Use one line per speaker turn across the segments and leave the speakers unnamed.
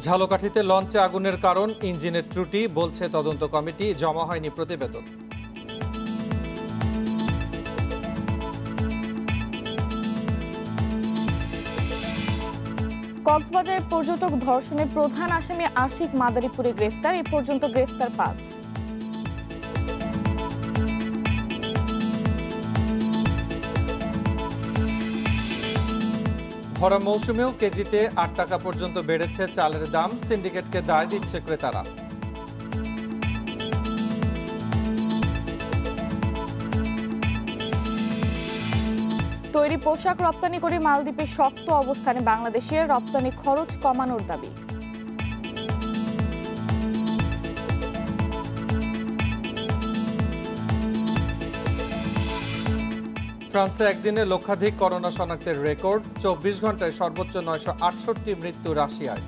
ঝালকাঠিতে লঞ্চে আগুনের কারণ ইঞ্জিনের ত্রুটি, বলছে তদন্ত কমিটি, জমা হয়নি প্রতিবেদন।
কক্সবাজারের পর্যটক ধর্ষণের প্রধান আসামি আশিক মাদারীপুরে গ্রেফতার, এ পর্যন্ত গ্রেফতার ৫।
ভরা মৌসুমেও কেজিতে ৮ টাকা পর্যন্ত বেড়েছে চালের দাম, সিন্ডিকেটকে দায় দিচ্ছে ক্রেতারা।
তৈরি পোশাক রপ্তানি করে মালদ্বীপে শক্ত অবস্থানে বাংলাদেশের, রপ্তানি খরচ কমানোর দাবি।
ফ্রান্সে একদিনে লক্ষাধিক করোনা শনাক্তের রেকর্ড, ২৪ ঘন্টায় সর্বোচ্চ ৯৬৮ মৃত্যু রাশিয়ায়।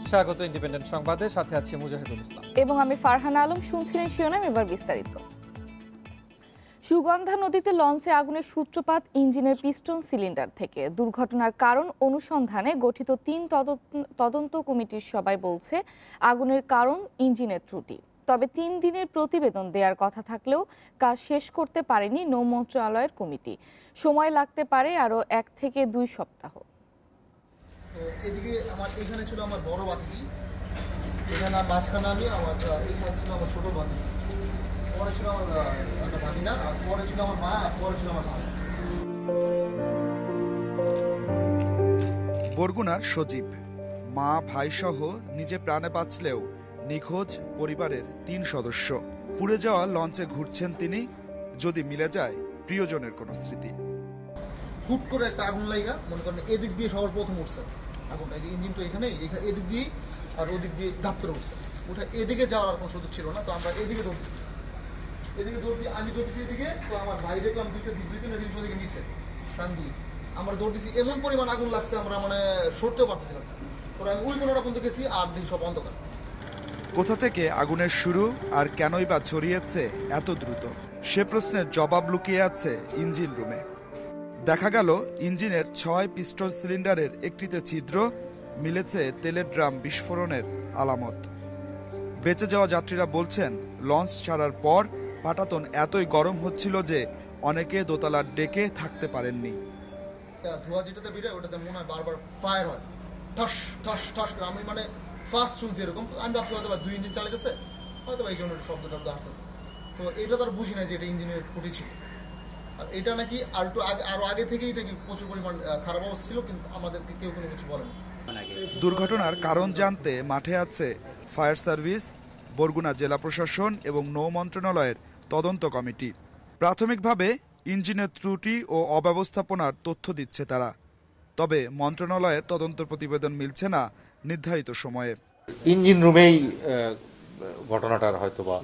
স্বাগত ইন্ডিপেন্ডেন্ট সংবাদে, সাথে আছি মুজাহিদুল ইসলাম
এবং আমি ফারহানা আলম। শুনছিলেন শিরোনাম, এবার বিস্তারিত। সুগন্ধা নদীতে লঞ্চে আগুনের সূত্রপাত ইঞ্জিনের পিস্টন সিলিন্ডার থেকে। দুর্ঘটনার কারণ অনুসন্ধানে গঠিত ৩ তদন্ত কমিটির সবাই বলছে আগুনের কারণ ইঞ্জিনের ত্রুটি। তবে ৩ দিনের প্রতিবেদন দেওয়ার কথা থাকলেও কাজ শেষ করতে পারেনি নৌ মন্ত্রণালয়ের কমিটি। সময় লাগতে পারে আরও ১ থেকে ২ সপ্তাহ।
এদিকে আমার এখানে ছিল আমার বড় ভাতিজি, এখানে মাঝখানে আমি, আমার এইখানে ছিল আমার ছোট ভাতিজি, পরে ছিল আমার একটা ভাগিনা, আর পরে ছিল আমার মা, আর পরে ছিল আমার ভাই।
বরগুনার সজীব মা ভাই সহ নিজে প্রাণে বাঁচলেও নিখোঁজ পরিবারের ৩ সদস্য। পুড়ে যাওয়া লঞ্চে ঘুরছেন তিনি, যদি মিলে যায় প্রিয়জনের কোনো স্মৃতি।
হুট করে একটা আগুন লাগা, মনে করেন এদিক দিয়ে সবার প্রথম উঠছে আগুনটা, ইঞ্জিন তো এখানে, এদিক দিয়ে আর ওদিক দিয়ে ধাপ করে উঠছে। ওটা এদিকে যাওয়ার আর কোনো সুযোগ ছিল না, তো আমরা এদিকে দৌড়ছি, এদিকে দৌড় দিয়ে আমি দৌড়ছি এদিকে, তো আমার ভাই দেখলাম দুই তিনটা জিনিস ওদিকে নিচে টান দিয়ে আমরা দৌড় দিচ্ছি। এমন পরিমাণ আগুন লাগছে আমরা মানে সরতেও পারতেছিলাম না। পরে আমি ওই কোনোটা পর্যন্ত গেছি, আর দেখি সব অন্ধকার।
কোথা থেকে আগুনের শুরু আর কেনই বা ছড়িয়েছে এত দ্রুত, সে প্রশ্নের জবাব লুকিয়ে আছে ইঞ্জিন রুমে। দেখা গেল ইঞ্জিনের ৬ পিস্টন সিলিন্ডারের একটিতে ছিদ্র, মিলেছে তেলের ড্রাম বিস্ফোরণের আলামত। বেঁচে যাওয়া যাত্রীরা বলছেন লঞ্চ ছাড়ার পর পাটাতন এতই গরম হচ্ছিল যে অনেকে দোতলার ডেকে থাকতে পারেননি।
ধোঁয়া যেটাতে বেরোয় ওটাতে মনে হয় বারবার ফায়ার হয়, ঠাস ঠাস ঠাস। আমি মানে ফার্স্ট শুনছি এরকম, আমি ভাবছি হয়তো বা ২ ইঞ্জিন চালাইতেছে, হয়তো বা এই জন্য শব্দ আসতেছে। তো এটা তার বুঝি না যে এটা ইঞ্জিনের ত্রুটি ছিল। আর এটা নাকি আরো আগে থেকেই নাকি প্রচুর পরিমাণ খারাপ অবস্থা ছিল, কিন্তু আমাদেরকে কেউ কোনো কিছু বলেনি।
দুর্ঘটনার কারণ জানতে মাঠে আছে ফায়ার সার্ভিস, বরগুনা জেলা প্রশাসন এবং নৌ মন্ত্রণালয়ের তদন্ত কমিটি। প্রাথমিকভাবে ইঞ্জিনের ত্রুটি ও অব্যবস্থাপনার তথ্য দিচ্ছে তারা, তবে মন্ত্রণালয়ের তদন্ত প্রতিবেদন মিলছে না নির্ধারিত সময়ে।
ইঞ্জিন রুমেই ঘটনাটার হয়তোবা,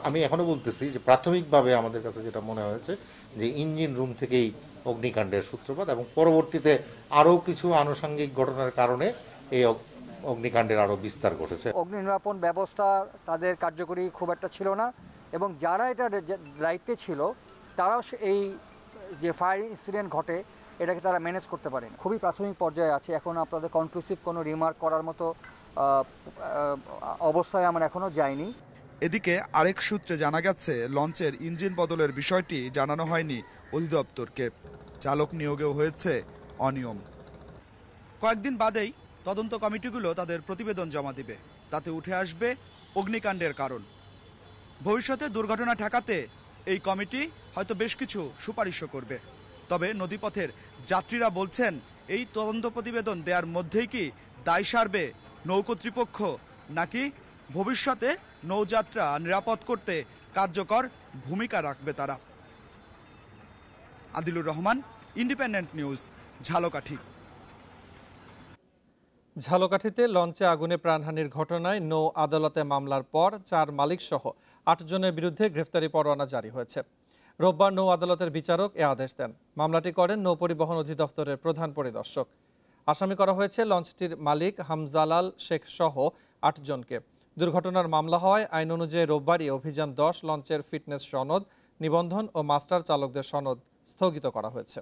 আমি এখনো বলতেছি যে প্রাথমিকভাবে আমাদের কাছে যেটা মনে হয়েছে যে ইঞ্জিন রুম থেকেই অগ্নিকাণ্ডের সূত্রপাত, এবং পরবর্তীতে আরও কিছু আনুষঙ্গিক ঘটনার কারণে এই অগ্নিকাণ্ডের আরও বিস্তার ঘটেছে।
অগ্নি নিরাপণ ব্যবস্থা তাদের কার্যকরী খুব একটা ছিল না, এবং যারা এটা দায়িত্বে ছিল তারাও এই যে ফায়ার ইনসিডেন্ট ঘটে এটাকে তারা ম্যানেজ করতে পারেন। খুবই প্রাথমিক পর্যায়ে আছে, এখন আপনাদের কনক্লুসিভ কোনো রিমার্ক করার মতো অবস্থায় আমরা এখনও যাইনি।
এদিকে আরেক সূত্রে জানা গেছে লঞ্চের ইঞ্জিন বদলের বিষয়টি জানানো হয়নি অধিদপ্তরকে, চালক নিয়োগেও হয়েছে অনিয়ম। কয়েকদিন বাদেই তদন্ত কমিটিগুলো তাদের প্রতিবেদন জমা দিবে, তাতে উঠে আসবে অগ্নিকাণ্ডের কারণ। ভবিষ্যতে দুর্ঘটনা ঠেকাতে এই কমিটি হয়তো বেশ কিছু সুপারিশও করবে। তবে নদীপথের যাত্রীরা বলছেন এই তদন্ত প্রতিবেদন দেওয়ার মধ্যেই কি দায় সারবে নৌ কর্তৃপক্ষ, নাকি ভবিষ্যতে নৌযাত্রা নিরাপদ করতে কার্যকর ভূমিকা রাখবে তারা। Adilur Rahman, independent news, Jhalokathi.
ঝালকাঠিতে লঞ্চে আগুনে প্রাণহানির ঘটনায় নৌ আদালতে মামলার পর ৪ মালিকসহ ৮ জনের বিরুদ্ধে গ্রেফতারি পরোয়ানা জারি হয়েছে। রোববার নৌ আদালতের বিচারক এ আদেশ দেন। মামলাটি করেন নৌ পরিবহন অধিদপ্তরের প্রধান পরিদর্শক। আসামি করা হয়েছে লঞ্চটির মালিক হামজালাল শেখ সহ ৮ জনকে। দুর্ঘটনার মামলা হওয়ায় আইন অনুযায়ী রোববারই অভিযান ১০ লঞ্চের ফিটনেস সনদ, নিবন্ধন ও মাস্টার চালকদের সনদ স্থগিত করা হয়েছে।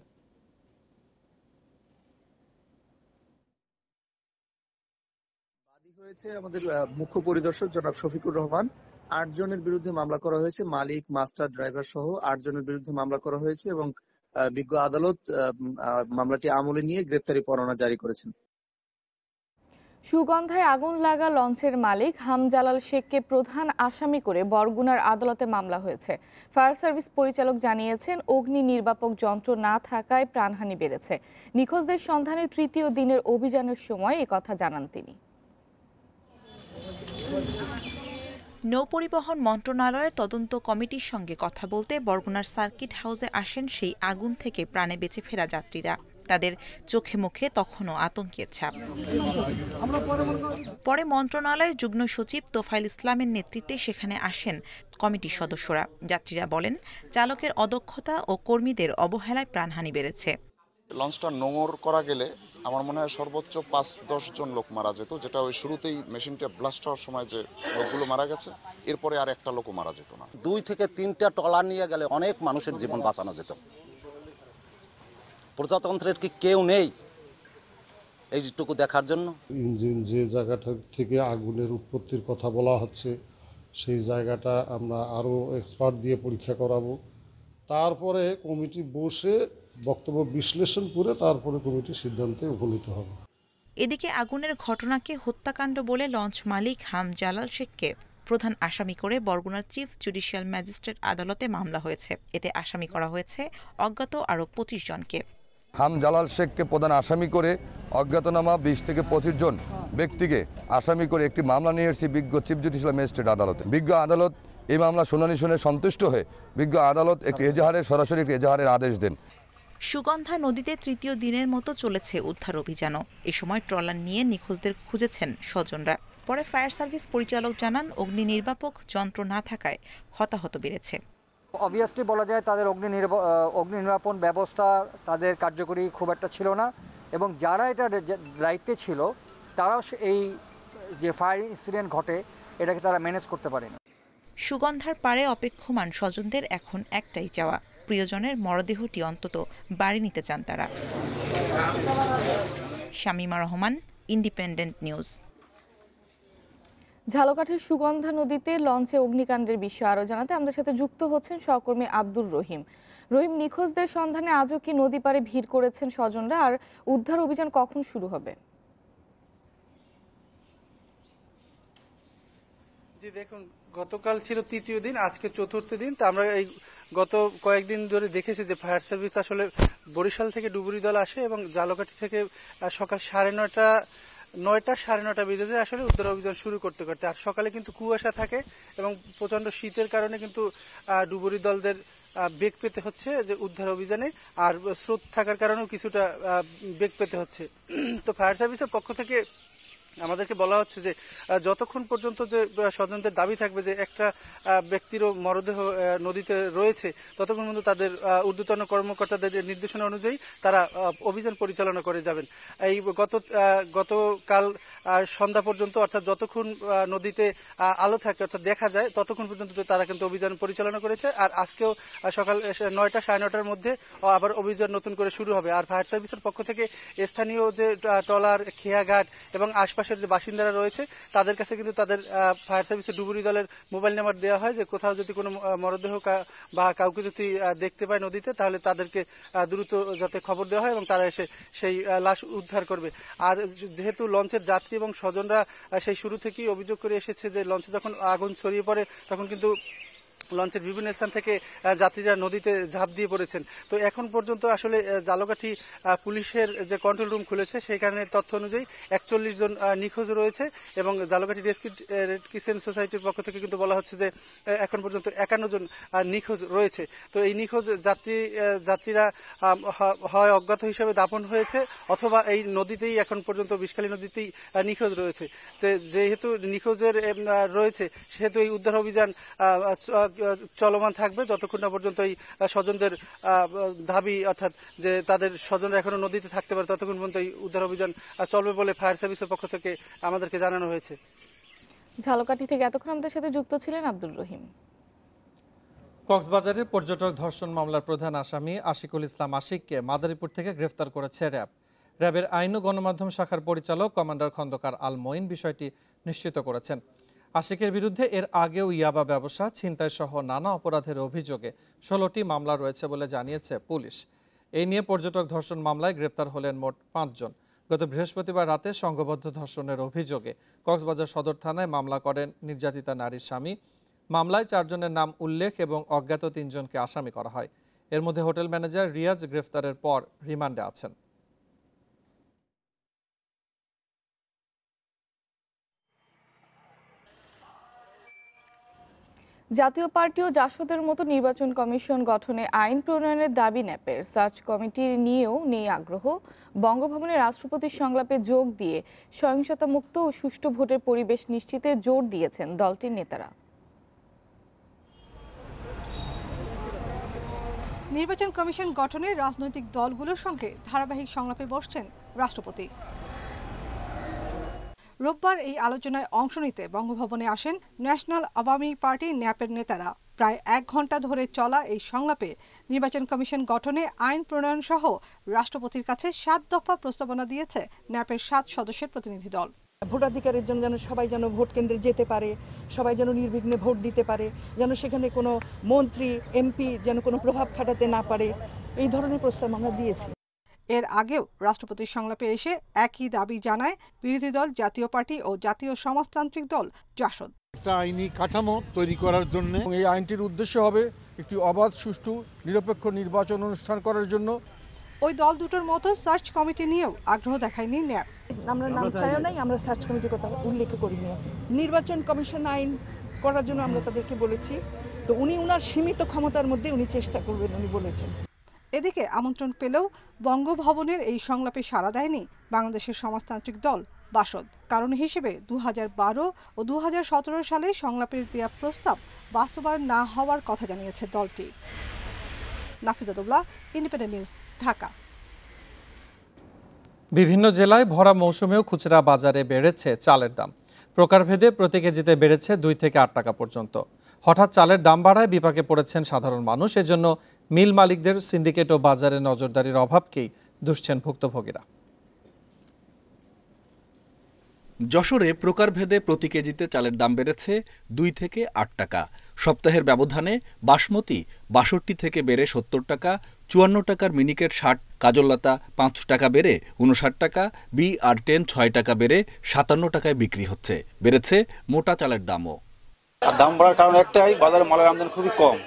হয়েছে আমাদের মুখ্য পরিদর্শক জনাব শফিকুর রহমান। ৮ জনের বিরুদ্ধে মামলা করা হয়েছে, মালিক, মাস্টার, ড্রাইভার সহ ৮ জনের বিরুদ্ধে মামলা করা হয়েছে এবং বিজ্ঞ আদালত মামলাটি আমলে নিয়ে গ্রেপ্তারি পরোয়ানা জারি করেছেন।
সুগন্ধায় আগুন লাগা লঞ্চের মালিক হামজালাল শেখকে প্রধান আসামি করে বরগুনার আদালতে মামলা হয়েছে। ফায়ার সার্ভিস পরিচালক জানিয়েছেন, অগ্নি নির্বাপক যন্ত্র না থাকায় প্রাণহানি বেড়েছে। নিখোঁজদের সন্ধানে তৃতীয় দিনের অভিযানের সময় একথা জানান তিনি।
নৌপরিবহন মন্ত্রণালয়ের তদন্ত কমিটির সঙ্গে কথা বলতে বরগুনার সার্কিট হাউসে আসেন সেই আগুন থেকে প্রাণে বেঁচে ফেরা যাত্রীরা। তাদের চোখে মুখে তখনও আতঙ্কের ছাপ। পরে মন্ত্রণালয়ের যুগ্ম সচিব তোফাইল ইসলামের নেতৃত্বে সেখানে আসেন কমিটির সদস্যরা। যাত্রীরা বলেন, চালকের অদক্ষতা ও কর্মীদের অবহেলায় প্রাণহানি বেড়েছে।
লঞ্চটা নোঙর করা গেলে আমার মনে হয় সর্বোচ্চ ৫-১০ জন লোক মারা যেত, যেটা ওই শুরুতেই মেশিনটা ব্লাস্ট হওয়ার সময় যে লোকগুলো মারা গেছে, এরপরে আর একটা লোকও মারা যেত না।
২ থেকে ৩টা ট্রলার নিয়ে গেলে অনেক মানুষের জীবন বাঁচানো যেত। প্রজাতন্ত্রের কি কেউ নেই এইটুকু দেখার জন্য?
ইঞ্জিন যে জায়গাটা থেকে আগুনের উৎপত্তির কথা বলা হচ্ছে, সেই জায়গাটা আমরা আরও এক্সপার্ট দিয়ে পরীক্ষা করাবো। তারপরে কমিটি বসে বক্তব্য বিশ্লেষণ করে তারপরে কমিটির সিদ্ধান্তে উপনীত হবে।
এদিকে আগুনের ঘটনাকে হত্যাকাণ্ড বলে লঞ্চ মালিক হামজালাল শেখকে প্রধান আসামি করে বরগুনার চিফ জুডিশিয়াল ম্যাজিস্ট্রেট আদালতে মামলা হয়েছে। এতে আসামি করা হয়েছে অজ্ঞাত আরও ২৫ জনকে।
হামজালাল শেখকে প্রধান আসামি করে অজ্ঞাতনামা ২০ থেকে ২৫ জন ব্যক্তিকে আসামি করে একটি মামলা নিয়ে এসেছি বিজ্ঞ চিফ জুডিশিয়াল ম্যাজিস্ট্রেট আদালতে। বিজ্ঞ আদালত এই মামলা শুনানি শুনে সন্তুষ্ট হয়ে বিজ্ঞ আদালত একটি এজাহারের সরাসরি একটি এজাহারের আদেশ দেন।
সুগন্ধা নদীতে তৃতীয় দিনের মতো চলেছে উদ্ধার অভিযানও। এ সময় ট্রলার নিয়ে নিখোঁজদের খুঁজেছেন স্বজনরা। পরে ফায়ার সার্ভিস পরিচালক জানান, অগ্নি নির্বাপক যন্ত্র না থাকায় হতাহত বেড়েছে।
অবভিয়াসলি বলা যায় তাদের অগ্নি নির্বাপন ব্যবস্থা তাদের কার্যকরী খুব একটা ছিল না, এবং যারা এটা দায়িত্বে ছিল তারাও এই যে ফায়ার ইনসিডেন্ট ঘটে এটাকে তারা ম্যানেজ করতে পারেনি।
সুগন্ধার পাড়ে অপেক্ষমান স্বজনদের এখন একটাই চাওয়া, প্রিয়জনের মরদেহটি অন্তত বাড়ি নিতে চান তারা। Shamima Rahman, independent news.
ঝালকাঠির সুগন্ধা নদীতে লঞ্চে অগ্নিকাণ্ডের বিষয়ে আরও জানাতে আমাদের সাথে যুক্ত হচ্ছেন সহকর্মী আব্দুর রহিম। রহিম, নিখোঁজদের সন্ধানে আজও কি নদী পাড়ে ভিড় করেছেন স্বজনরা, আর উদ্ধার অভিযান কখন শুরু হবে?
জি দেখুন, গতকাল ছিল তৃতীয় দিন, আজকে চতুর্থ দিন। তা আমরা এই গত কয়েকদিন ধরে দেখেছি যে ফায়ার সার্ভিস আসলে বরিশাল থেকে ডুবুরি দল আসে এবং ঝালকাঠি থেকে সকাল 9:30 বেজে যায় আসলে উদ্ধার অভিযান শুরু করতে করতে। আর সকালে কিন্তু কুয়াশা থাকে এবং প্রচন্ড শীতের কারণে কিন্তু ডুবুরি দলদের বেগ পেতে হচ্ছে যে উদ্ধার অভিযানে, আর স্রোত থাকার কারণেও কিছুটা বেগ পেতে হচ্ছে। তো ফায়ার সার্ভিসের পক্ষ থেকে আমাদেরকে বলা হচ্ছে যে যতক্ষণ পর্যন্ত যে স্বজনদের দাবি থাকবে যে একটা ব্যক্তিরও মরদেহ নদীতে রয়েছে, ততক্ষণ পর্যন্ত তাদের ঊর্ধ্বতন কর্মকর্তাদের নির্দেশনা অনুযায়ী তারা অভিযান পরিচালনা করে যাবেন। এই গতকাল সন্ধ্যা পর্যন্ত, অর্থাৎ যতক্ষণ নদীতে আলো থাকে অর্থাৎ দেখা যায় ততক্ষণ পর্যন্ত তারা কিন্তু অভিযান পরিচালনা করেছে। আর আজকেও সকাল 9টা 9:30-র মধ্যে আবার অভিযান নতুন করে শুরু হবে। আর ফায়ার সার্ভিসের পক্ষ থেকে স্থানীয় যে ট্রলার, খেয়াঘাট এবং আশপাশের যে বাসিন্দারা রয়েছে তাদের কাছে কিন্তু তাদের ফায়ার সার্ভিসের ডুবুরি দলের মোবাইল নাম্বার দেওয়া হয়, যে কোথাও যদি কোনো মরদেহ বা কাউকে যদি দেখতে পায় নদীতে, তাহলে তাদেরকে দ্রুত যাতে খবর দেওয়া হয় এবং তারা এসে সেই লাশ উদ্ধার করবে। আর যেহেতু লঞ্চের যাত্রী এবং স্বজনরা সেই শুরু থেকেই অভিযোগ করে এসেছে যে লঞ্চে যখন আগুন ছড়িয়ে পড়ে তখন কিন্তু লঞ্চের বিভিন্ন স্থান থেকে যাত্রীরা নদীতে ঝাঁপ দিয়ে পড়েছেন। তো এখন পর্যন্ত আসলে ঝালকাঠি পুলিশের যে কন্ট্রোল রুম খুলেছে সেখানে তথ্য অনুযায়ী 41 জন নিখোঁজ রয়েছে এবং ঝালকাঠি রেড ক্রিসেন্ট সোসাইটির পক্ষ থেকে কিন্তু বলা হচ্ছে যে এখন পর্যন্ত 51 জন নিখোঁজ রয়েছে। তো এই নিখোঁজ যাত্রীরা হয় অজ্ঞাত হিসেবে দাপন হয়েছে অথবা এই নদীতেই এখন পর্যন্ত বিষখালী নদীতেই নিখোঁজ রয়েছে। যেহেতু নিখোঁজের রয়েছে সেহেতু এই উদ্ধার অভিযান চলমান থাকবে যতক্ষণ না পর্যন্ত এই স্বজনদের দাবি, অর্থাৎ যে তাদের স্বজনরা এখনো নদীতে থাকতে পারে, ততক্ষণ পর্যন্ত এই উদ্ধার অভিযান চলবে বলে ফায়ার সার্ভিসের পক্ষ থেকে আমাদেরকে জানানো হয়েছে।
ঝালকাঠি থেকে এতক্ষণ আমাদের সাথে যুক্ত ছিলেন আব্দুর রহিম।
কক্সবাজারে পর্যটক ধর্ষণ মামলার প্রধান আসামি আশিকুল ইসলাম আশিককে মাদারীপুর থেকে গ্রেফতার করেছে র্যাব। র্যাবের আইন ও গণমাধ্যম শাখার পরিচালক কমান্ডার খন্দকার আল মঈন বিষয়টি নিশ্চিত করেছেন। আশিকের বিরুদ্ধে এর আগেও ইয়াবা ব্যবসা, ছিনতাই সহ নানা অপরাধের অভিযোগে 16টি মামলা রয়েছে বলে জানিয়েছে পুলিশ। এই নিয়ে পর্যটক ধর্ষণ মামলায় গ্রেপ্তার হলেন মোট 5 জন। গত বৃহস্পতিবার রাতে সংঘবদ্ধ ধর্ষণের অভিযোগে কক্সবাজার সদর থানায় মামলা করেন নির্যাতিতা নারীর স্বামী। মামলায় 4 জনের নাম উল্লেখ এবং অজ্ঞাত 3 জনকে আসামি করা হয়। এর মধ্যে হোটেল ম্যানেজার রিয়াজ গ্রেফতারের পর রিমান্ডে আছেন।
জাতীয় পার্টি ও জাসদের মতো নির্বাচন কমিশন গঠনে আইন প্রণয়নের দাবি ন্যাপের। সার্চ কমিটি নিয়েও নেই আগ্রহ। বঙ্গভবনে রাষ্ট্রপতির সংলাপে যোগ দিয়ে সহিংসতামুক্ত ও সুষ্ঠু ভোটের পরিবেশ নিশ্চিতে জোর দিয়েছেন দলটির নেতারা।
নির্বাচন কমিশন গঠনে রাজনৈতিক দলগুলোর সঙ্গে ধারাবাহিক সংলাপে বসছেন রাষ্ট্রপতি। রোববার এই আলোচনায় অংশ নিতে বঙ্গভবনে আসেন ন্যাশনাল আওয়ামী পার্টি ন্যাপের নেতারা। প্রায় 1 ঘন্টা ধরে চলা এই সংলাপে নির্বাচন কমিশন গঠনে আইন প্রণয়ন সহ রাষ্ট্রপতির কাছে 7 দফা প্রস্তাবনা দিয়েছে ন্যাপের 7 সদস্যের প্রতিনিধি দল।
ভোটাধিকারের জন্য যেন সবাই যেন ভোট কেন্দ্রে যেতে পারে, সবাই যেন নির্বিঘ্নে ভোট দিতে পারে, যেন সেখানে কোনো মন্ত্রী এমপি যেন কোনো প্রভাব খাটাতে না পারে, এই ধরনের প্রস্তাব আমরা দিয়েছি।
এর আগেও রাষ্ট্রপতির সংলাপে এসে একই দাবি জানায় বিরোধী দল জাতীয় পার্টি ও জাতীয় সমাজতান্ত্রিক দল জাসদ।
একটা আইনি কাঠামো তৈরি করার জন্য এই আইনটির উদ্দেশ্য হবে একটি অবাধ, সুষ্ঠু, নিরপেক্ষ নির্বাচন অনুষ্ঠান করার জন্য।
ওই দল দুটোর মতো সার্চ কমিটি নিয়েও আগ্রহ দেখায়নি ন্যাপ।
আমরা নাম চাইও নাই, আমরা সার্চ কমিটির কথা উল্লেখ করিনি। নির্বাচন কমিশন আইন করার জন্য আমরা তাদেরকে বলেছি, তো উনি উনার সীমিত ক্ষমতার মধ্যে উনি চেষ্টা করবেন, উনি বলেছেন।
এদিকে আমন্ত্রণ পেলেও বঙ্গভবনের এই সংলাপে সাড়া দেয়নি বাংলাদেশের সমাজতান্ত্রিক দল বাসদ। কারণ হিসেবে 2012 ও 2017 সালে সংলাপের দেয়া প্রস্তাব বাস্তবায়ন না হওয়ার কথা জানিয়েছে দলটি। Nafiza Dobla, independent news, Dhaka.
বিভিন্ন জেলায় ভরা মৌসুমেও খুচরা বাজারে বেড়েছে চালের দাম। প্রকারভেদে প্রতি কেজিতে বেড়েছে 2 থেকে 8 টাকা পর্যন্ত। হঠাৎ চালের দাম বাড়ায় বিপাকে পড়েছেন সাধারণ মানুষ। এজন্য মিল মালিকদের সিন্ডিকেট ও বাজারে নজরদারির অভাবকেই দুষছেন ভুক্তভোগীরা।
যশোরে প্রকারভেদে প্রতি কেজিতে চালের দাম বেড়েছে 2 থেকে 8 টাকা। সপ্তাহের ব্যবধানে বাসমতি 62 থেকে বেড়ে 70 টাকা, 54 টাকার মিনিকেট 60, কাজললতা 5 টাকা বেড়ে 59 টাকা, BR10 6 টাকা বেড়ে 57 টাকায় বিক্রি হচ্ছে। বেড়েছে মোটা চালের দামও।
আর দাম বাড়ার কারণ একটাই, বাজারে মালের আমদানি খুবই কম।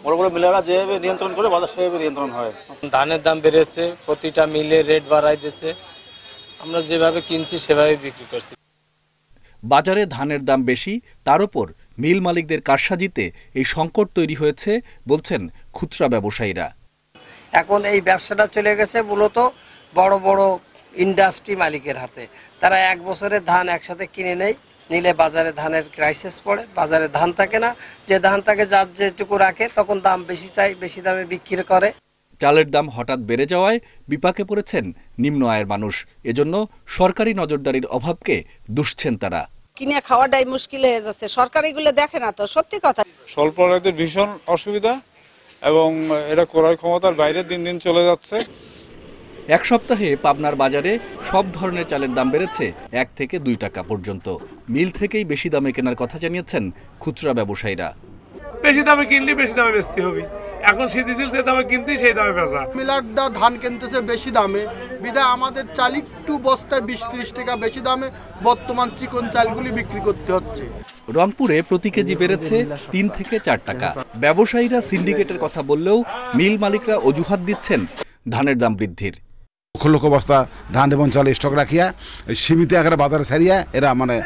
বড় বড় মিলেরা যেভাবে নিয়ন্ত্রণ করে বাজার সেভাবে নিয়ন্ত্রণ হয়।
ধানের দাম বেড়েছে, প্রতিটা মিলে রেট বাড়াই দিয়েছে, আমরা যেভাবে কিনছি সেভাবে বিক্রি করছি।
বাজারে ধানের দাম বেশি, তার উপর মিল মালিকদের কারসাজিতে এই সংকট তৈরি হয়েছে বলছেন খুচরা ব্যবসায়ীরা।
এখন এই ব্যবসাটা চলে গেছে মূলত বড় বড় ইন্ডাস্ট্রি মালিকের হাতে। তারা 1 বছরের ধান একসাথে কিনে নেয়, নিলে বাজারে ধানের ক্রাইসিস পড়ে, বাজারে ধান থাকে না। যে ধান থাকে যার যেটুকু রাখে তখন দাম বেশি চাই, বেশি দামে বিক্রি করে।
চালের দাম হঠাৎ বেড়ে যাওয়ায় বিপাকে পড়েছেন নিম্ন আয়ের মানুষ। এজন্য সরকারি নজরদারির অভাবকে দুষছেন তারা।
কিনে খাওয়াটাই মুশকিল হয়ে যাচ্ছে, সরকার এগুলো দেখে না তো, সত্যি কথা।
স্বল্প আয়ের ভীষণ অসুবিধা এবং এটা ক্রয় ক্ষমতার বাইরে দিন দিন চলে যাচ্ছে।
1 সপ্তাহে পাবনার বাজারে সব ধরনের চালের দাম বেড়েছে 1 থেকে 2 টাকা পর্যন্ত। মিল থেকেই বেশি দামে কেনার কথা জানিয়েছেন খুচরা ব্যবসায়ীরা।
বেশি দামে কিনলে বেশি দামে বেচতে হবে, এখন স্থিতিশীল যে দামে কিনতে সেই দামে বেচা।
মিলারদা ধান কিনতেছে বেশি দামে, বিধায় আমাদের চাল একটু বস্তায় 20-30 টাকা বেশি দামে বর্তমান চিকন চালগুলি বিক্রি করতে হচ্ছে।
রংপুরে প্রতি কেজি বেড়েছে 3 থেকে 4 টাকা। ব্যবসায়ীরা সিন্ডিকেটের কথা বললেও মিল মালিকরা অজুহাত দিচ্ছেন ধানের দাম বৃদ্ধির।
লক্ষ লক্ষ বস্তা ধান এবং চাল স্টক রাখিয়া সীমিত আকারে বাজারে ছাড়িয়া এরা মানে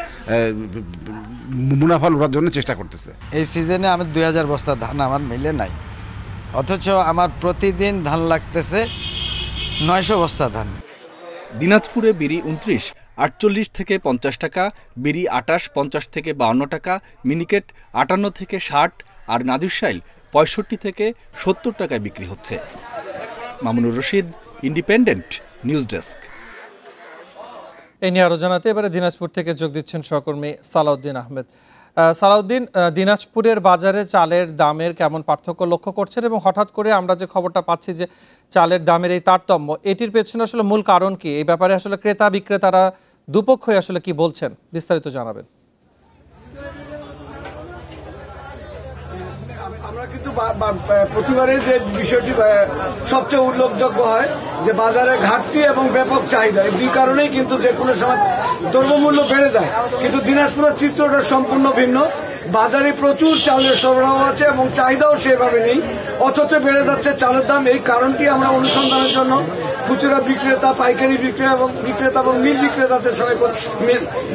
মুনাফা লুটার জন্য চেষ্টা করতেছে।
এই সিজনে আমি 2000 বস্তা ধান আমার মিলে নাই, অথচ আমার প্রতিদিন ধান লাগতেছে 900 বস্তা ধান।
দিনাজপুরে বিড়ি 29, 48 থেকে 50 টাকা, বিড়ি 28, 50 থেকে 52 টাকা, মিনিকেট 58 থেকে 60 আর নাজিরশাইল 65 থেকে 70 টাকায় বিক্রি হচ্ছে। Mamunur Rashid, independent news desk.
এই নিয়ে আরো জানাতে এবারে দিনাজপুর থেকে যোগ দিচ্ছেন সহকর্মী সালাউদ্দিন আহমেদ। সালাউদ্দিন, দিনাজপুরের বাজারে চালের দামের কেমন পার্থক্য লক্ষ্য করছেন এবং হঠাৎ করে আমরা যে খবরটা পাচ্ছি যে চালের দামের এই তারতম্য, এটির পেছনে আসলে মূল কারণ কি? এই ব্যাপারে আসলে ক্রেতা বিক্রেতারা দুপক্ষই আসলে কি বলছেন, বিস্তারিত জানাবেন।
আমরা কিন্তু প্রতিবারে যে বিষয়টি সবচেয়ে উল্লেখযোগ্য হয় যে বাজারে ঘাটতি এবং ব্যাপক চাহিদা, এই দুই কারণেই কিন্তু যে কোনো সময় দ্রব্যমূল্য বেড়ে যায়। কিন্তু দিনাজপুরের চিত্রটা সম্পূর্ণ ভিন্ন। বাজারে প্রচুর চালের সরবরাহ আছে এবং চাহিদাও সেভাবে নেই, অথচ বেড়ে যাচ্ছে চালের দাম। এই কারণটি আমরা অনুসন্ধানের জন্য খুচরা বিক্রেতা, পাইকারি বিক্রেতা এবং মিল বিক্রেতাদের সঙ্গে,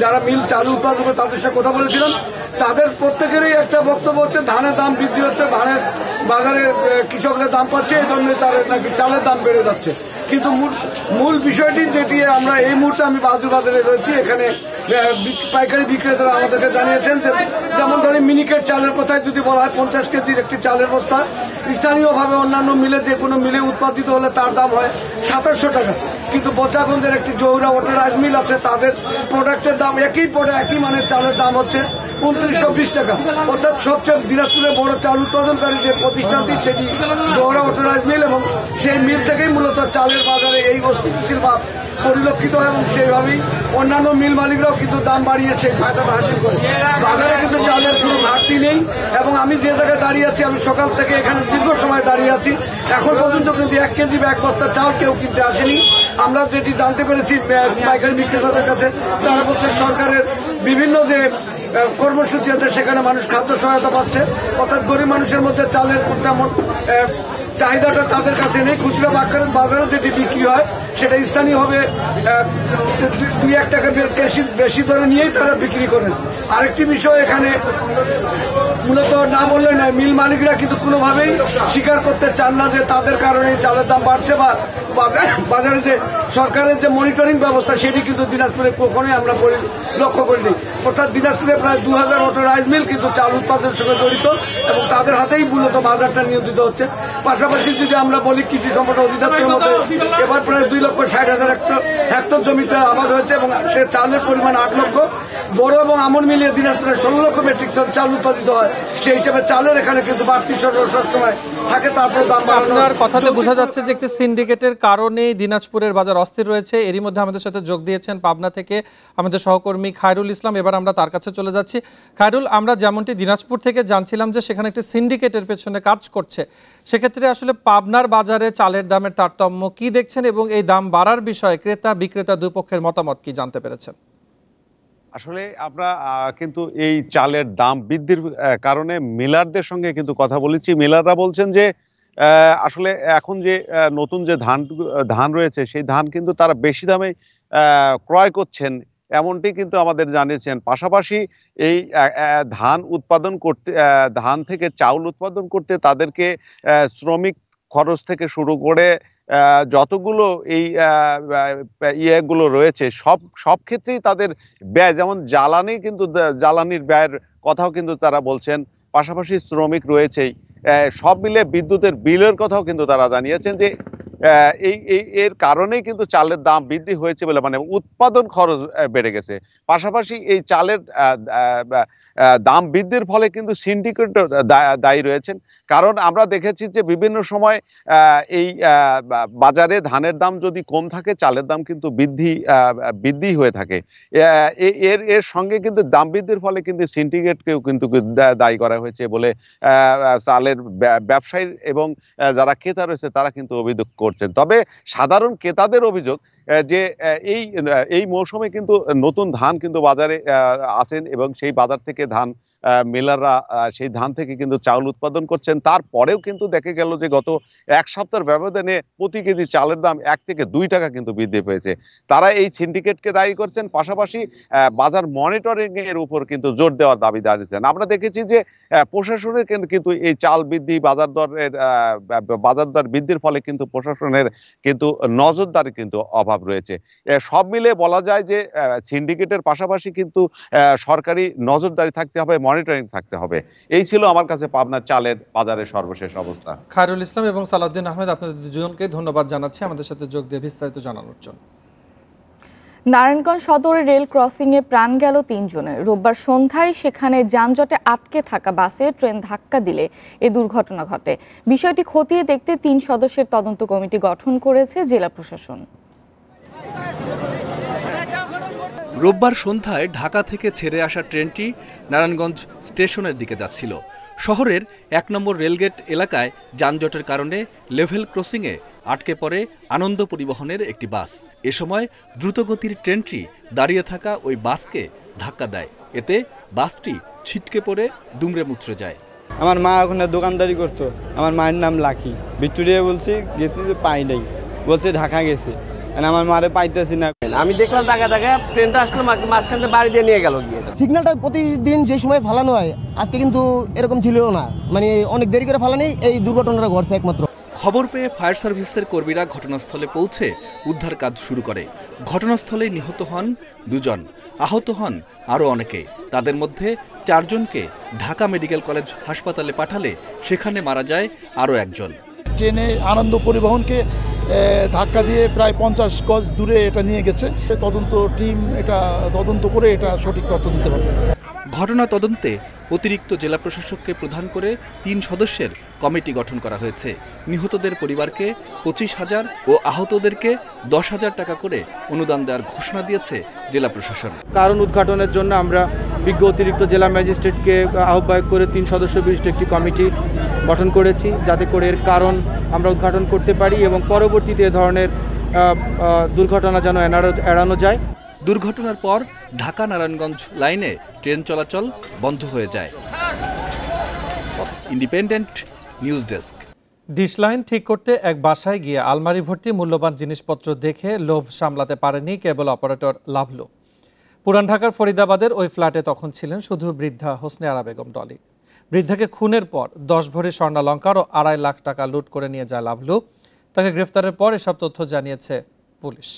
যারা মিল চালু উৎপাদক তাদের সাথে কথা বলেছিলাম। তাদের প্রত্যেকেরই একটা বক্তব্য হচ্ছে ধানের দাম বৃদ্ধি হচ্ছে, ধানের বাজারে কৃষকরা দাম পাচ্ছে, এই জন্য তাদের নাকি চালের দাম বেড়ে যাচ্ছে। কিন্তু মূল বিষয়টি যেটি আমরা এই মুহূর্তে আমি বাজারে রয়েছি, এখানে পাইকারি বিক্রেতারা আমাদেরকে জানিয়েছেন যে যেমন ধরেন মিনিকেট চালের কথায় যদি বলা হয় 50 কেজির একটি চালের বস্তা স্থানীয়ভাবে অন্যান্য মিলে যে কোনো মিলে উৎপাদিত হলে তার দাম হয় 2700 টাকা। কিন্তু বোচাগঞ্জের একটি জৌরা ওয়াটার রাইস মিল আছে, তাদের প্রোডাক্টের দাম একই মানের চালের দাম হচ্ছে 2920 টাকা। অর্থাৎ সবচেয়ে দিনাজপুরের বড় চাল উৎপাদনকারী যে প্রতিষ্ঠানটি সেটি জৌরা ওয়াটার রাইস মিল, এবং সেই মিল থেকেই মূলত চালের বাজারে এই অস্থিতিশীল ভাব পরিলক্ষিত হয় এবং সেইভাবেই অন্যান্য মিল মালিকরাও কিন্তু দাম বাড়িয়ে সেই ফায়দাটা হাসিল করে। বাজারে কিন্তু চালের কোনো ঘাটতি নেই এবং আমি যে জায়গায় দাঁড়িয়ে আছি, আমি সকাল থেকে এখানে দীর্ঘ সময় দাঁড়িয়ে আছি, এখন পর্যন্ত কিন্তু 1 কেজি বা 1 বস্তা চাল কেউ কিনতে আসেনি। আমরা যেটি জানতে পেরেছি পাইকারি বিক্রেতাদের কাছে, তারা বলছেন সরকারের বিভিন্ন যে কর্মসূচি আছে সেখানে মানুষ খাদ্য সহায়তা পাচ্ছে, অর্থাৎ গরিব মানুষের মধ্যে চালের তেমন চাহিদাটা তাদের কাছে নেই। খুচরা বাজারে যেটি বিক্রি হয় সেটা স্থানীয়ভাবে 2-1 টাকা বেশি দরে নিয়েই তারা বিক্রি করেন। আরেকটি বিষয় এখানে মূলত না বললে নয়, মিল মালিকরা কিন্তু কোনোভাবেই স্বীকার করতে চান না যে তাদের কারণে চালের দাম বাড়ছে, বা বাজারে যে সরকারের যে মনিটরিং ব্যবস্থা সেটি কিন্তু দিনাজপুরে কখনোই আমরা লক্ষ্য করিনি। অর্থাৎ দিনাজপুরে প্রায় 2000 অটো রাইস মিল কিন্তু চাল উৎপাদনের সঙ্গে জড়িত এবং তাদের হাতেই মূলত বাজারটা নিয়ন্ত্রিত হচ্ছে। পাশাপাশি যদি আমরা বলি, কৃষি সম্পদ অধিদপ্তরের মধ্যে এবার প্রায় 2,60,000 হেক্টর জমিতে আবাদ হয়েছে এবং সে চালের পরিমাণ 8 লক্ষ। বড় এবং আমন মিলিয়ে দিনাজপুরে 16 লক্ষ মেট্রিক টন চাল উৎপাদিত হয়। সেই হিসাবে চালের এখানে কিন্তু বাড়তি সবসময় থাকে, তারপর দাম বাড়ানো।
আপনার কথাতে বোঝা যাচ্ছে যে একটি সিন্ডিকেটের কারণে দিনাজপুরের বাজার অস্থির রয়েছে। এরই মধ্যে আমাদের সাথে যোগ দিয়েছেন পাবনা থেকে আমাদের সহকর্মী খায়রুল ইসলাম। এবার আমরা তার কাছে চলে যাচ্ছি। খায়রুল, আমরা যেমনটি দিনাজপুর থেকে জানছিলাম যে সেখানে একটি সিন্ডিকেটের পেছনে কাজ করছে, সেক্ষেত্রে আসলে পাবনার বাজারে চালের দামের তারতম্য কি দেখছেন এবং এই দাম বাড়ার বিষয়ে ক্রেতা বিক্রেতা দুই পক্ষের মতামত কি জানতে পেরেছেন?
আসলে আমরা কিন্তু এই চালের দাম বৃদ্ধির কারণে মিলারদের সঙ্গে কিন্তু কথা বলেছি। মিলাররা বলছেন যে আসলে এখন যে নতুন যে ধান রয়েছে সেই ধান কিন্তু তারা বেশি দামে ক্রয় করছেন, এমনটি কিন্তু আমাদের জানিয়েছেন। পাশাপাশি এই ধান উৎপাদন করতে, ধান থেকে চাউল উৎপাদন করতে তাদেরকে শ্রমিক খরচ থেকে শুরু করে যতগুলো এই ইয়েগুলো রয়েছে সব ক্ষেত্রেই তাদের ব্যয়, যেমন জ্বালানি, কিন্তু জ্বালানির ব্যয়ের কথাও কিন্তু তারা বলছেন। পাশাপাশি শ্রমিক রয়েছেই, সব মিলে বিদ্যুতের বিলের কথাও কিন্তু তারা জানিয়েছেন যে এর কারণেই কিন্তু চালের দাম বৃদ্ধি হয়েছে বলে, মানে উৎপাদন খরচ বেড়ে গেছে। পাশাপাশি এই চালের দাম বৃদ্ধির ফলে কিন্তু সিন্ডিকেট দায়ী রয়েছেন। কারণ আমরা দেখেছি যে বিভিন্ন সময় এই বাজারে ধানের দাম যদি কম থাকে, চালের দাম কিন্তু বৃদ্ধি হয়ে থাকে। এর সঙ্গে কিন্তু দাম বৃদ্ধির ফলে কিন্তু সিন্ডিকেটকেও কিন্তু দায়ী করা হয়েছে বলে চালের ব্যবসায়ী এবং যারা ক্রেতা রয়েছে তারা কিন্তু অভিযোগ করছেন। তবে সাধারণ ক্রেতাদের অভিযোগ যে এই মৌসুমে কিন্তু নতুন ধান কিন্তু বাজারে আসেন এবং সেই বাজার থেকে ধান মিলাররা সেই ধান থেকে কিন্তু চাউল উৎপাদন করছেন। তারপরেও কিন্তু দেখা গেল যে গত 1 সপ্তাহের ব্যবধানে প্রতি কেজি চালের দাম 1 থেকে 2 টাকা কিন্তু বৃদ্ধি পেয়েছে। তারা এই সিন্ডিকেটকে দায়ী করছেন। পাশাপাশি বাজার মনিটরিং এর উপর কিন্তু জোর দেওয়ার দাবি জানিয়েছেন। আমরা দেখেছি যে প্রশাসনের কিন্তু এই চাল বৃদ্ধি, বাজার দর বৃদ্ধির ফলে কিন্তু প্রশাসনের কিন্তু নজরদারি কিন্তু অভাব রয়েছে। সব মিলে বলা যায় যে সিন্ডিকেটের পাশাপাশি কিন্তু সরকারি নজরদারি থাকতে হবে, মনিটরিং থাকতে হবে। এই ছিল আমার কাছে পাবনার চালের বাজারের সর্বশেষ অবস্থা।
খায়রুল ইসলাম এবং সালাউদ্দিন আহমেদ, আপনাদের দুজনকে ধন্যবাদ জানাচ্ছি আমাদের সাথে যোগ দিয়ে বিস্তারিত জানানোর জন্য।
নারায়ণগঞ্জ সদরে রেল ক্রসিংয়ে প্রাণ গেল ৩ জনের। রোববার সন্ধ্যায় সেখানে যানজটে আটকে থাকা বাসে ট্রেন ধাক্কা দিলে এ দুর্ঘটনা ঘটে। বিষয়টি খতিয়ে দেখতে ৩ সদস্যের তদন্ত কমিটি গঠন করেছে জেলা প্রশাসন।
রোববার সন্ধ্যায় ঢাকা থেকে ছেড়ে আসা ট্রেনটি নারায়ণগঞ্জ স্টেশনের দিকে যাচ্ছিল। শহরের ১ নম্বর রেলগেট এলাকায় যানজটের কারণে লেভেল ক্রসিংয়ে আটকে পড়ে আনন্দ পরিবহনের একটি বাস। এ সময় দ্রুতগতির ট্রেনটি দাঁড়িয়ে থাকা ওই বাসকে ধাক্কা দেয়। এতে বাসটি ছিটকে পড়ে দুমড়ে মুচড়ে যায়।
আমার মা ওখানে দোকানদারি করতো। আমার মায়ের নাম লাকি। ভিক্টোরিয়া বলছি গেছি যে পাই নাই, বলছে ঢাকা গেছে। আমার মারে পাইতেছি না।
আমি দেখলাম টাকা ট্রেনটা আসলো মাঝখানে বাড়ি দিয়ে নিয়ে গেল গিয়ে।
সিগন্যালটা প্রতিদিন যে সময় ফালানো হয় আজকে কিন্তু এরকম ছিল না, মানে অনেক দেরি করে ফালানি এই দুর্ঘটনাটা ঘটছে একমাত্র।
খবর পেয়ে ফায়ার সার্ভিসের কর্মীরা ঘটনাস্থলে পৌঁছে উদ্ধার কাজ শুরু করে। ঘটনাস্থলে নিহত হন 2 জন, আহত হন আরও অনেকে। তাদের মধ্যে 4 জনকে ঢাকা মেডিকেল কলেজ হাসপাতালে পাঠালে সেখানে মারা যায় আরও 1 জন।
ট্রেনে আনন্দ পরিবহনকে ধাক্কা দিয়ে প্রায় 50 গজ দূরে এটা নিয়ে গেছে। তদন্ত টিম এটা তদন্ত করে এটা সঠিক তথ্য দিতে পারবে।
ঘটনা তদন্তে অতিরিক্ত জেলা প্রশাসককে প্রধান করে 3 সদস্যের কমিটি গঠন করা হয়েছে। নিহতদের পরিবারকে 25,000 ও আহতদেরকে 10,000 টাকা করে অনুদান দেওয়ার ঘোষণা দিয়েছে জেলা প্রশাসন।
কারণ উদ্ঘাটনের জন্য আমরা বিজ্ঞ অতিরিক্ত জেলা ম্যাজিস্ট্রেটকে আহ্বায়ক করে 3 সদস্য বিশিষ্ট একটি কমিটি গঠন করেছি, যাতে করে এর কারণ আমরা উদ্ঘাটন করতে পারি এবং পরবর্তীতে এ ধরনের দুর্ঘটনা যেন এড়ানো যায়।
দুর্ঘটনার পর ঢাকা নারায়ণগঞ্জ লাইনে ট্রেন চলাচল বন্ধ হয়ে যায়। Independent news desk.
Dish line ঠিক করতে এক বাসায় গিয়ে আলমারি ভর্তি মূল্যবান জিনিসপত্র দেখে লোভ সামলাতে পারেনি কেবল অপারেটর লাভলু। পুরান ঢাকার ফরিদাবাদের ওই ফ্ল্যাটে তখন ছিলেন শুধু বৃদ্ধা হোসনে আরা বেগম ডলি। বৃদ্ধাকে খুনের পর 10 ভরি স্বর্ণালংকার ও 2.5 লাখ টাকা লুট করে নিয়ে যায় লাভলু। তাকে গ্রেফতারের পর এসব তথ্য জানিয়েছে পুলিশ।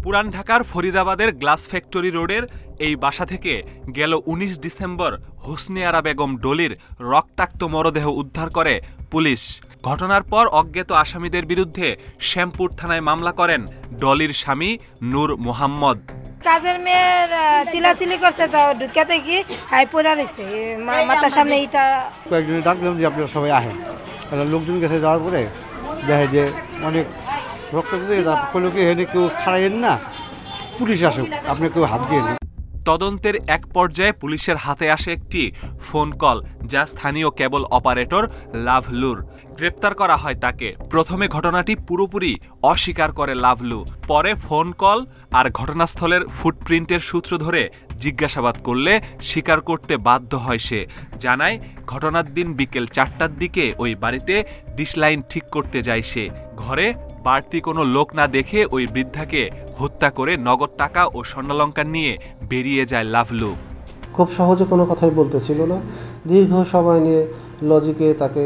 পুরান ঢাকার ফরিদাবাদের গ্লাস ফ্যাক্টরি রোডের এই বাসা থেকে গেল 19 ডিসেম্বর হোসনে আরা বেগম ডলির রক্তাক্ত মরদেহ উদ্ধার করে পুলিশ। ঘটনার পর অজ্ঞাত আসামিদের বিরুদ্ধে শ্যামপুর থানায় মামলা করেন ডলির স্বামী নূর মোহাম্মদ।
কাজের মেয়ের চিলাচিলি করছে, তাও ঢুকাতে কি হাই পড়া রয়েছে মাথার সামনে। এটা
কয়েকজনে ডাকলাম যে আপনারা সবাই আহেন। লোকজন কাছে যাওয়ার পরে দেখে যে অনেক রক্ত দিয়ে হেনে কেউ খাড়াইয়েন না, পুলিশ আসুক, আপনি কেউ হাত দিয়ে নেন।
তদন্তের এক পর্যায়ে পুলিশের হাতে আসে একটি ফোন কল, যা স্থানীয় কেবল অপারেটর লাভলুর। গ্রেপ্তার করা হয় তাকে। প্রথমে ঘটনাটি পুরোপুরি অস্বীকার করে লাভলু। পরে ফোন কল আর ঘটনাস্থলের ফুটপ্রিন্টের সূত্র ধরে জিজ্ঞাসাবাদ করলে স্বীকার করতে বাধ্য হয় সে। জানায় ঘটনার দিন বিকেল 4টার দিকে ওই বাড়িতে ডিশ লাইন ঠিক করতে যায় সে। ঘরে বাড়তি কোনো লোক না দেখে ওই বৃদ্ধাকে হত্যা করে নগদ টাকা ও স্বর্ণালংকার নিয়ে বেরিয়ে যায় লাভলু।
খুব সহজে কোনো কথাই বলতেছিল না। দীর্ঘ সময় নিয়ে লজিকে তাকে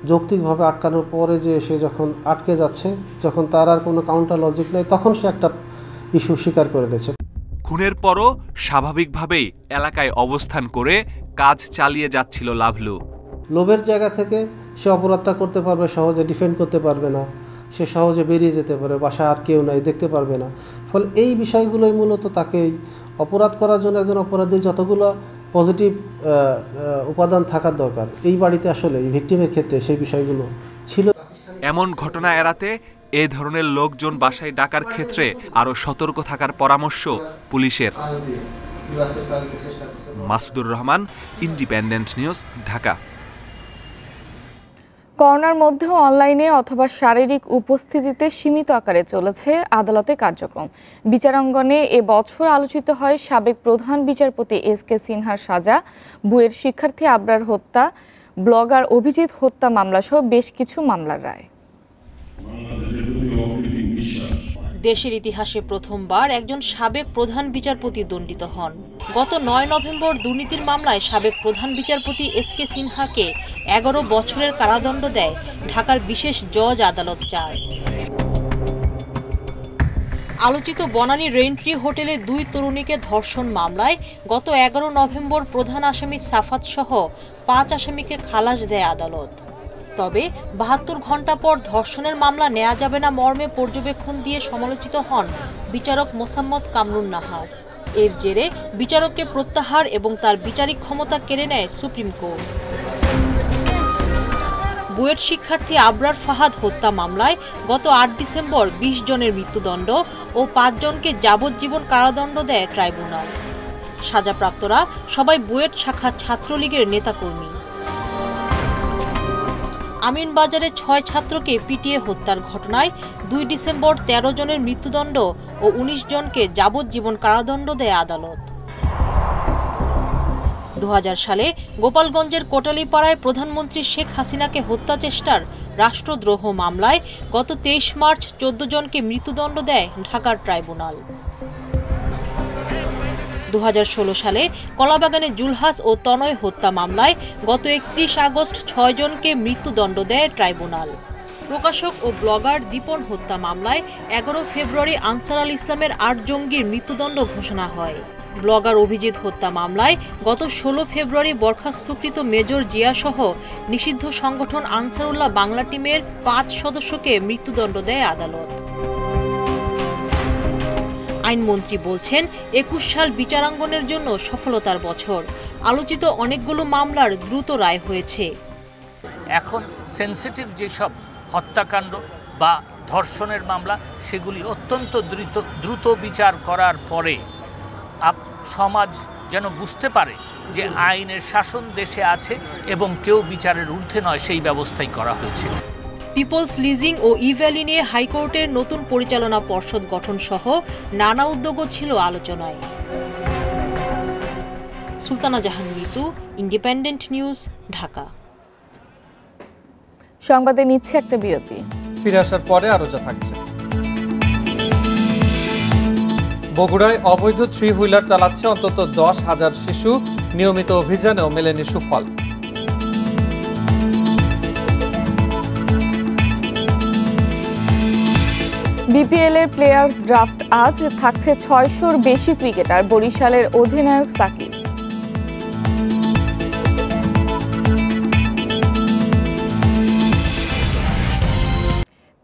যৌক্তিকভাবে আটকানোর পরে যে সে যখন আটকে যাচ্ছে, যখন তার আর কোনো কাউন্টার লজিক নেই, তখন সে একটা ইস্যু স্বীকার করে নিয়েছে।
খুনের পরও স্বাভাবিকভাবেই এলাকায় অবস্থান করে কাজ চালিয়ে যাচ্ছিল লাভলু।
লোভের জায়গা থেকে সে অপরাধটা করতে পারবে, সহজে ডিফেন্ড করতে পারবে না, সে সহজে বেরিয়ে যেতে পারে, বাসা আর কেউ নাই, দেখতে পারবে না। ফলে এই বিষয়গুলোই মূলত তাকে অপরাধ করার জন্য একজন অপরাধীর যতগুলো পজিটিভ উপাদান থাকার দরকার এই বাড়িতে আসলে এই ভিকটিমের ক্ষেত্রে সেই বিষয়গুলো ছিল।
এমন ঘটনা এড়াতে এ ধরনের লোকজন বাসায় ডাকার ক্ষেত্রে আরও সতর্ক থাকার পরামর্শ পুলিশের। Masudur Rahman, independent news, Dhaka.
করোনার মধ্যেও অনলাইনে অথবা শারীরিক উপস্থিতিতে সীমিত আকারে চলেছে আদালতে কার্যক্রম। বিচারাঙ্গনে এবছর আলোচিত হয় সাবেক প্রধান বিচারপতি এস.কে. সিনহার সাজা, বুয়ের শিক্ষার্থী আবরার হত্যা, ব্লগার অভিজিৎ হত্যা মামলাসহ বেশ কিছু মামলার রায়।
দেশের ইতিহাসে প্রথমবার একজন সাবেক প্রধান বিচারপতি দণ্ডিত হন। গত 9 নভেম্বর দুর্নীতির মামলায় সাবেক প্রধান বিচারপতি এস.কে. সিনহাকে 11 বছরের কারাদণ্ড দেয় ঢাকার বিশেষ জজ আদালত 4। আলোচিত বনানী রেইনট্রি হোটেলে 2 তরুণীকে ধর্ষণ মামলায় গত 11 নভেম্বর প্রধান আসামি সাফাত সহ 5 আসামিকে খালাস দেয় আদালত। তবে ৭২ ঘন্টা পর ধর্ষণের মামলা নেওয়া যাবে না মর্মে পর্যবেক্ষণ দিয়ে সমালোচিত হন বিচারক মোসাম্মদ কামরুন নাহার। এর জেরে বিচারককে প্রত্যাহার এবং তার বিচারিক ক্ষমতা কেড়ে নেয় সুপ্রিম কোর্ট। বুয়েট শিক্ষার্থী আবরার ফাহাদ হত্যা মামলায় গত ৮ ডিসেম্বর ২০ জনের মৃত্যুদণ্ড ও ৫ জনকে যাবজ্জীবন কারাদণ্ড দেয় ট্রাইব্যুনাল। সাজাপ্রাপ্তরা সবাই বুয়েট শাখা ছাত্রলীগের নেতাকর্মী। আমিনবাজারে ৬ ছাত্রকে পিটিয়ে হত্যার ঘটনায় ২ ডিসেম্বর ১৩ জনের মৃত্যুদণ্ড ও ১৯ জনকে যাবজ্জীবন কারাদণ্ড দেয় আদালত। ২০০০ সালে গোপালগঞ্জের কোটালীপাড়ায় প্রধানমন্ত্রী শেখ হাসিনাকে হত্যা চেষ্টার রাষ্ট্রদ্রোহ মামলায় গত ২৩ মার্চ ১৪ জনকে মৃত্যুদণ্ড দেয় ঢাকার ট্রাইব্যুনাল। ২০১৬ সালে কলাবাগানে জুলহাস ও তনয় হত্যা মামলায় গত ৩১ আগস্ট ৬ জনকে মৃত্যুদণ্ড দেয় ট্রাইব্যুনাল। প্রকাশক ও ব্লগার দীপন হত্যা মামলায় ১১ ফেব্রুয়ারি আনসার আল ইসলামের ৮ জঙ্গির মৃত্যুদণ্ড ঘোষণা হয়। ব্লগার অভিজিৎ হত্যা মামলায় গত ১৬ ফেব্রুয়ারি বরখাস্তকৃত মেজর জিয়াসহ নিষিদ্ধ সংগঠন আনসারুল্লাহ বাংলা টিমের ৫ সদস্যকে মৃত্যুদণ্ড দেয় আদালত। আইনমন্ত্রী বলছেন ২১ সাল বিচারাঙ্গনের জন্য সফলতার বছর। আলোচিত অনেকগুলো মামলার দ্রুত রায় হয়েছে।
এখন সেনসিটিভ যেসব হত্যাকাণ্ড বা ধর্ষণের মামলা সেগুলি অত্যন্ত দ্রুত বিচার করার পরে সমাজ যেন বুঝতে পারে যে আইনের শাসন দেশে আছে এবং কেউ বিচারের ঊর্ধ্বে নয়, সেই ব্যবস্থাই করা হয়েছে।
পিপলস লিজিং ও ই-ভ্যালি নিয়ে হাইকোর্টের নতুন পরিচালনা পর্ষদ গঠন সহ নানা উদ্যোগও ছিল আলোচনায়। সুলতানা জাহান মিতু, ইন্ডিপেন্ডেন্ট নিউজ, ঢাকা।
সংবাদে নিচ্ছে একটা বিরতি,
ফিরে আসার পরে আরো যা থাকছে। বগুড়ায় অবৈধ 3 হুইলার চালাচ্ছে অন্তত ১০,০০০ শিশু, নিয়মিত অভিযানেও মেলেনি সুফল।
বিপিএল এর প্লেয়ার্স ড্রাফট আজ, থাকছে ৬০০-র বেশি ক্রিকেটার, বরিশালের অধিনায়ক সাকিব।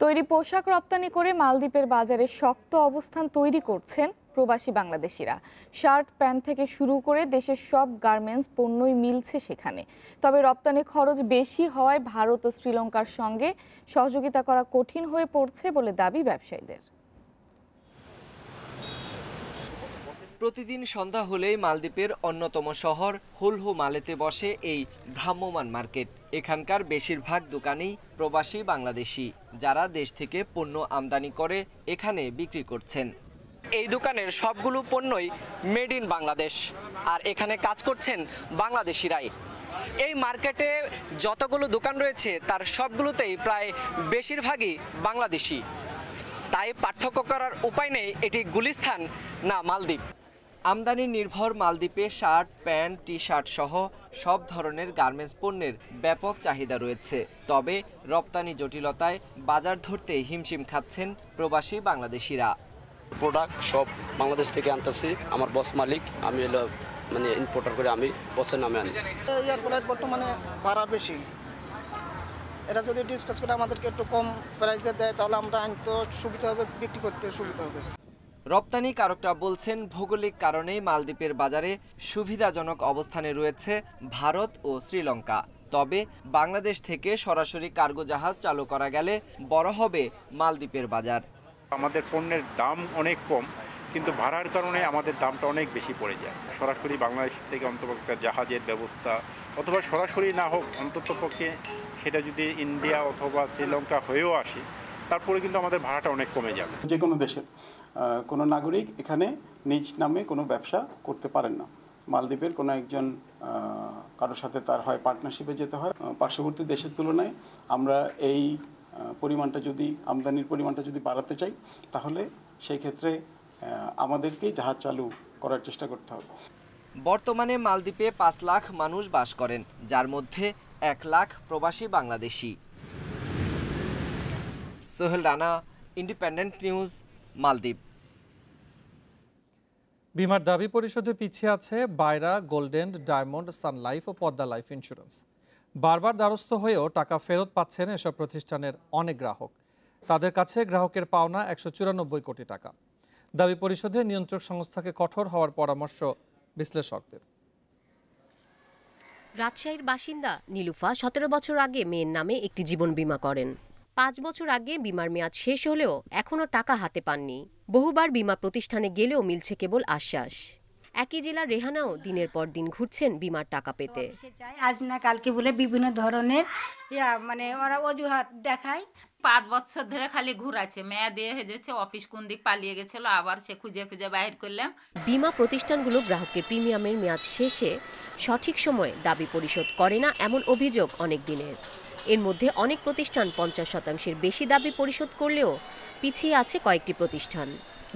তৈরি পোশাক রপ্তানি করে মালদ্বীপের বাজারে শক্ত অবস্থান তৈরি করছেন প্রবাসী বাংলাদেশিরা। শার্ট, প্যান্ট থেকে শুরু করে দেশের সব গার্মেন্টস পণ্যই মিলছে সেখানে। তবে রপ্তানি খরচ বেশি হওয়ায় ভারত ও শ্রীলঙ্কার সঙ্গে সহযোগিতা করা কঠিন হয়ে পড়ছে বলে দাবি ব্যবসায়ীদের।
প্রতিদিন সন্ধ্যা হলেই মালদ্বীপের অন্যতম শহর হুলহু মালেতে বসে এই ভ্রাম্যমাণ মার্কেট। এখানকার বেশিরভাগ দোকানেই প্রবাসী বাংলাদেশি, যারা দেশ থেকে পণ্য আমদানি করে এখানে বিক্রি করছেন। এই দোকানের সবগুলো পণ্যই মেড ইন বাংলাদেশ, আর এখানে কাজ করছেন বাংলাদেশিরাই। এই মার্কেটে যতগুলো দোকান রয়েছে তার সবগুলোতেই প্রায় বেশিরভাগই বাংলাদেশি। তাই পার্থক্য করার উপায় নেই এটি গুলিস্তান না মালদ্বীপ। আমদানি নির্ভর মালদ্বীপে শার্ট, প্যান্ট, টি শার্ট সহ সব ধরনের গার্মেন্টস পণ্যের ব্যাপক চাহিদা রয়েছে। তবে রপ্তানি জটিলতায় বাজার ধরতে হিমশিম খাচ্ছেন প্রবাসী বাংলাদেশিরা।
প্রোডাক্ট সব বাংলাদেশ থেকে আনতেছি, আমার বস মালিক, আমি হলো মানে ইম্পোর্টার করে আমি বসের নামে আনি।
এয়ার ফ্লাইট বর্তমানে ভাড়া বেশি, এটা যদি ডিসকাস করে আমাদেরকে একটু কম প্রাইসে দেয় তাহলে আমরা আনতে সুবিধা হবে, বিক্রি করতে সুবিধা হবে।
রপ্তানিকারকরা বলছেন ভৌগোলিক কারণে মালদ্বীপের বাজারে সুবিধাজনক অবস্থানে রয়েছে ভারত ও শ্রীলঙ্কা। তবে বাংলাদেশ থেকে সরাসরি কার্গো জাহাজ চালু করা গেলে বড় হবে মালদ্বীপের বাজার।
আমাদের পণ্যের দাম অনেক কম, কিন্তু ভাড়ার কারণে আমাদের দামটা অনেক বেশি পড়ে যায়। সরাসরি বাংলাদেশ থেকে অন্তপক্ষে জাহাজের ব্যবস্থা, অথবা সরাসরি না হোক অন্ততপক্ষে সেটা যদি ইন্ডিয়া অথবা শ্রীলঙ্কা হয়েও আসে, তারপরে কিন্তু আমাদের ভাড়াটা অনেক কমে যাবে।
যে কোনো দেশের কোনো নাগরিক এখানে নিজ নামে কোনো ব্যবসা করতে পারেন না। মালদ্বীপের কোনো একজন কারোর সাথে তার হয় পার্টনারশিপে যেতে হয়। পার্শ্ববর্তী দেশের তুলনায় আমরা এই পরিমাণটা যদি আমদানির পরিমাণটা যদি বাড়াতে চাই, তাহলে সেই ক্ষেত্রে আমাদেরকেই জাহাজ চালু করার চেষ্টা করতে হবে।
বর্তমানে মালদ্বীপে ৫ লাখ মানুষ বাস করেন, যার মধ্যে ১ লাখ প্রবাসী বাংলাদেশি। সোহেল রানা, ইন্ডিপেন্ডেন্ট নিউজ, মালদ্বীপ।
বিমার দাবি পরিশোধে পিছিয়ে আছে বায়রা, গোল্ডেন, ডায়মন্ড, সান লাইফ ও পদ্মা লাইফ ইন্স্যুরেন্স। বারবার দ্বারস্থ হয়েও টাকা ফেরত পাচ্ছেন এসব প্রতিষ্ঠানের অনেক গ্রাহক। তাদের কাছে গ্রাহকের পাওনা 194 কোটি টাকা। দাবি পরিশোধে নিয়ন্ত্রক সংস্থাকে কঠোর হওয়ার পরামর্শ বিশ্লেষকদের।
রাজশাহীর বাসিন্দা নীলুফা 17 বছর আগে মেয়ের নামে একটি জীবন বীমা করেন। 5 বছর আগে বীমার মেয়াদ শেষ হলেও এখনও টাকা হাতে পাননি। বহুবার বীমা প্রতিষ্ঠানে গেলেও মিলছে কেবল আশ্বাস। একই জেলার রেহানাও দিনের পর দিন ঘুরছেন বীমার টাকা পেতে।
আজ না কালকে বলে বিভিন্ন ধরনের মানে ওরা অজুহাত দেখায়।
5 বছর ধরে খালি ঘুরাচ্ছে, মেয়া দিয়ে হয়েছে অফিস কোন দিক পালিয়ে গেছিল, আবার সে খুঁজে খুঁজে বাইর করলাম।
বীমা প্রতিষ্ঠানগুলো গ্রাহকের প্রিমিয়ামের মেয়াদ শেষে সঠিক সময়ে দাবি পরিশোধ করে না এমন অভিযোগ অনেক দিনের। এর মধ্যে অনেক প্রতিষ্ঠান 50% বেশি দাবি পরিশোধ করলেও পিছিয়ে আছে কয়েকটি প্রতিষ্ঠান।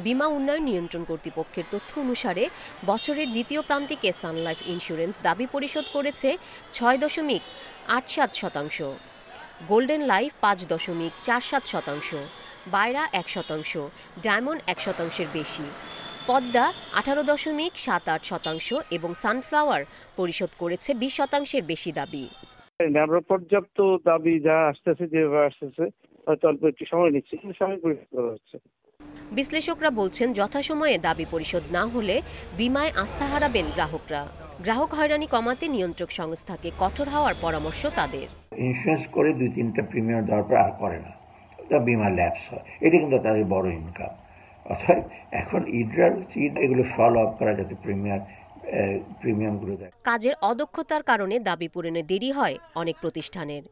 বীমা উন্নয়ন নিয়ন্ত্রণ কর্তৃপক্ষের তথ্য অনুসারে বছরের দ্বিতীয় প্রান্তিকে সান লাইফ ইন্স্যুরেন্স দাবি পরিশোধ করেছে 6.87%, গোল্ডেন লাইফ 5.47%, বায়রা 1%, ডায়মন্ড 1%-এর বেশি, পদ্মা 18.78% এবং সানফ্লাওয়ার পরিশোধ করেছে 20%-এর বেশি দাবি।
আমরা পর্যাপ্ত দাবি যা আসতেছে হয়তো অল্প একটু সময় নিচ্ছে, কিন্তু সময় পরিশোধ করা হচ্ছে।
বিশ্লেষকরা বলছেন যথাসময়ে দাবি পরিশোধ না হলে বীমায় আস্থা হারাবেন গ্রাহকরা। গ্রাহক হয়রানি কমাতে নিয়ন্ত্রক সংস্থাকে কঠোর হওয়ার পরামর্শ তাদের।
ইন্স্যুরেন্স করে 2-3টা প্রিমিয়াম দেওয়ার পর আর করে না, বীমা ল্যাপস হয়, এটা কিন্তু তাদের বড় ইনকাম। অর্থাৎ এখন ইডরার এগুলো ফলো আপ করা যাতে প্রিমিয়ামগুলো দেয়।
কাজের অদক্ষতার কারণে দাবি পূরণে দেরি হয় অনেক প্রতিষ্ঠানের।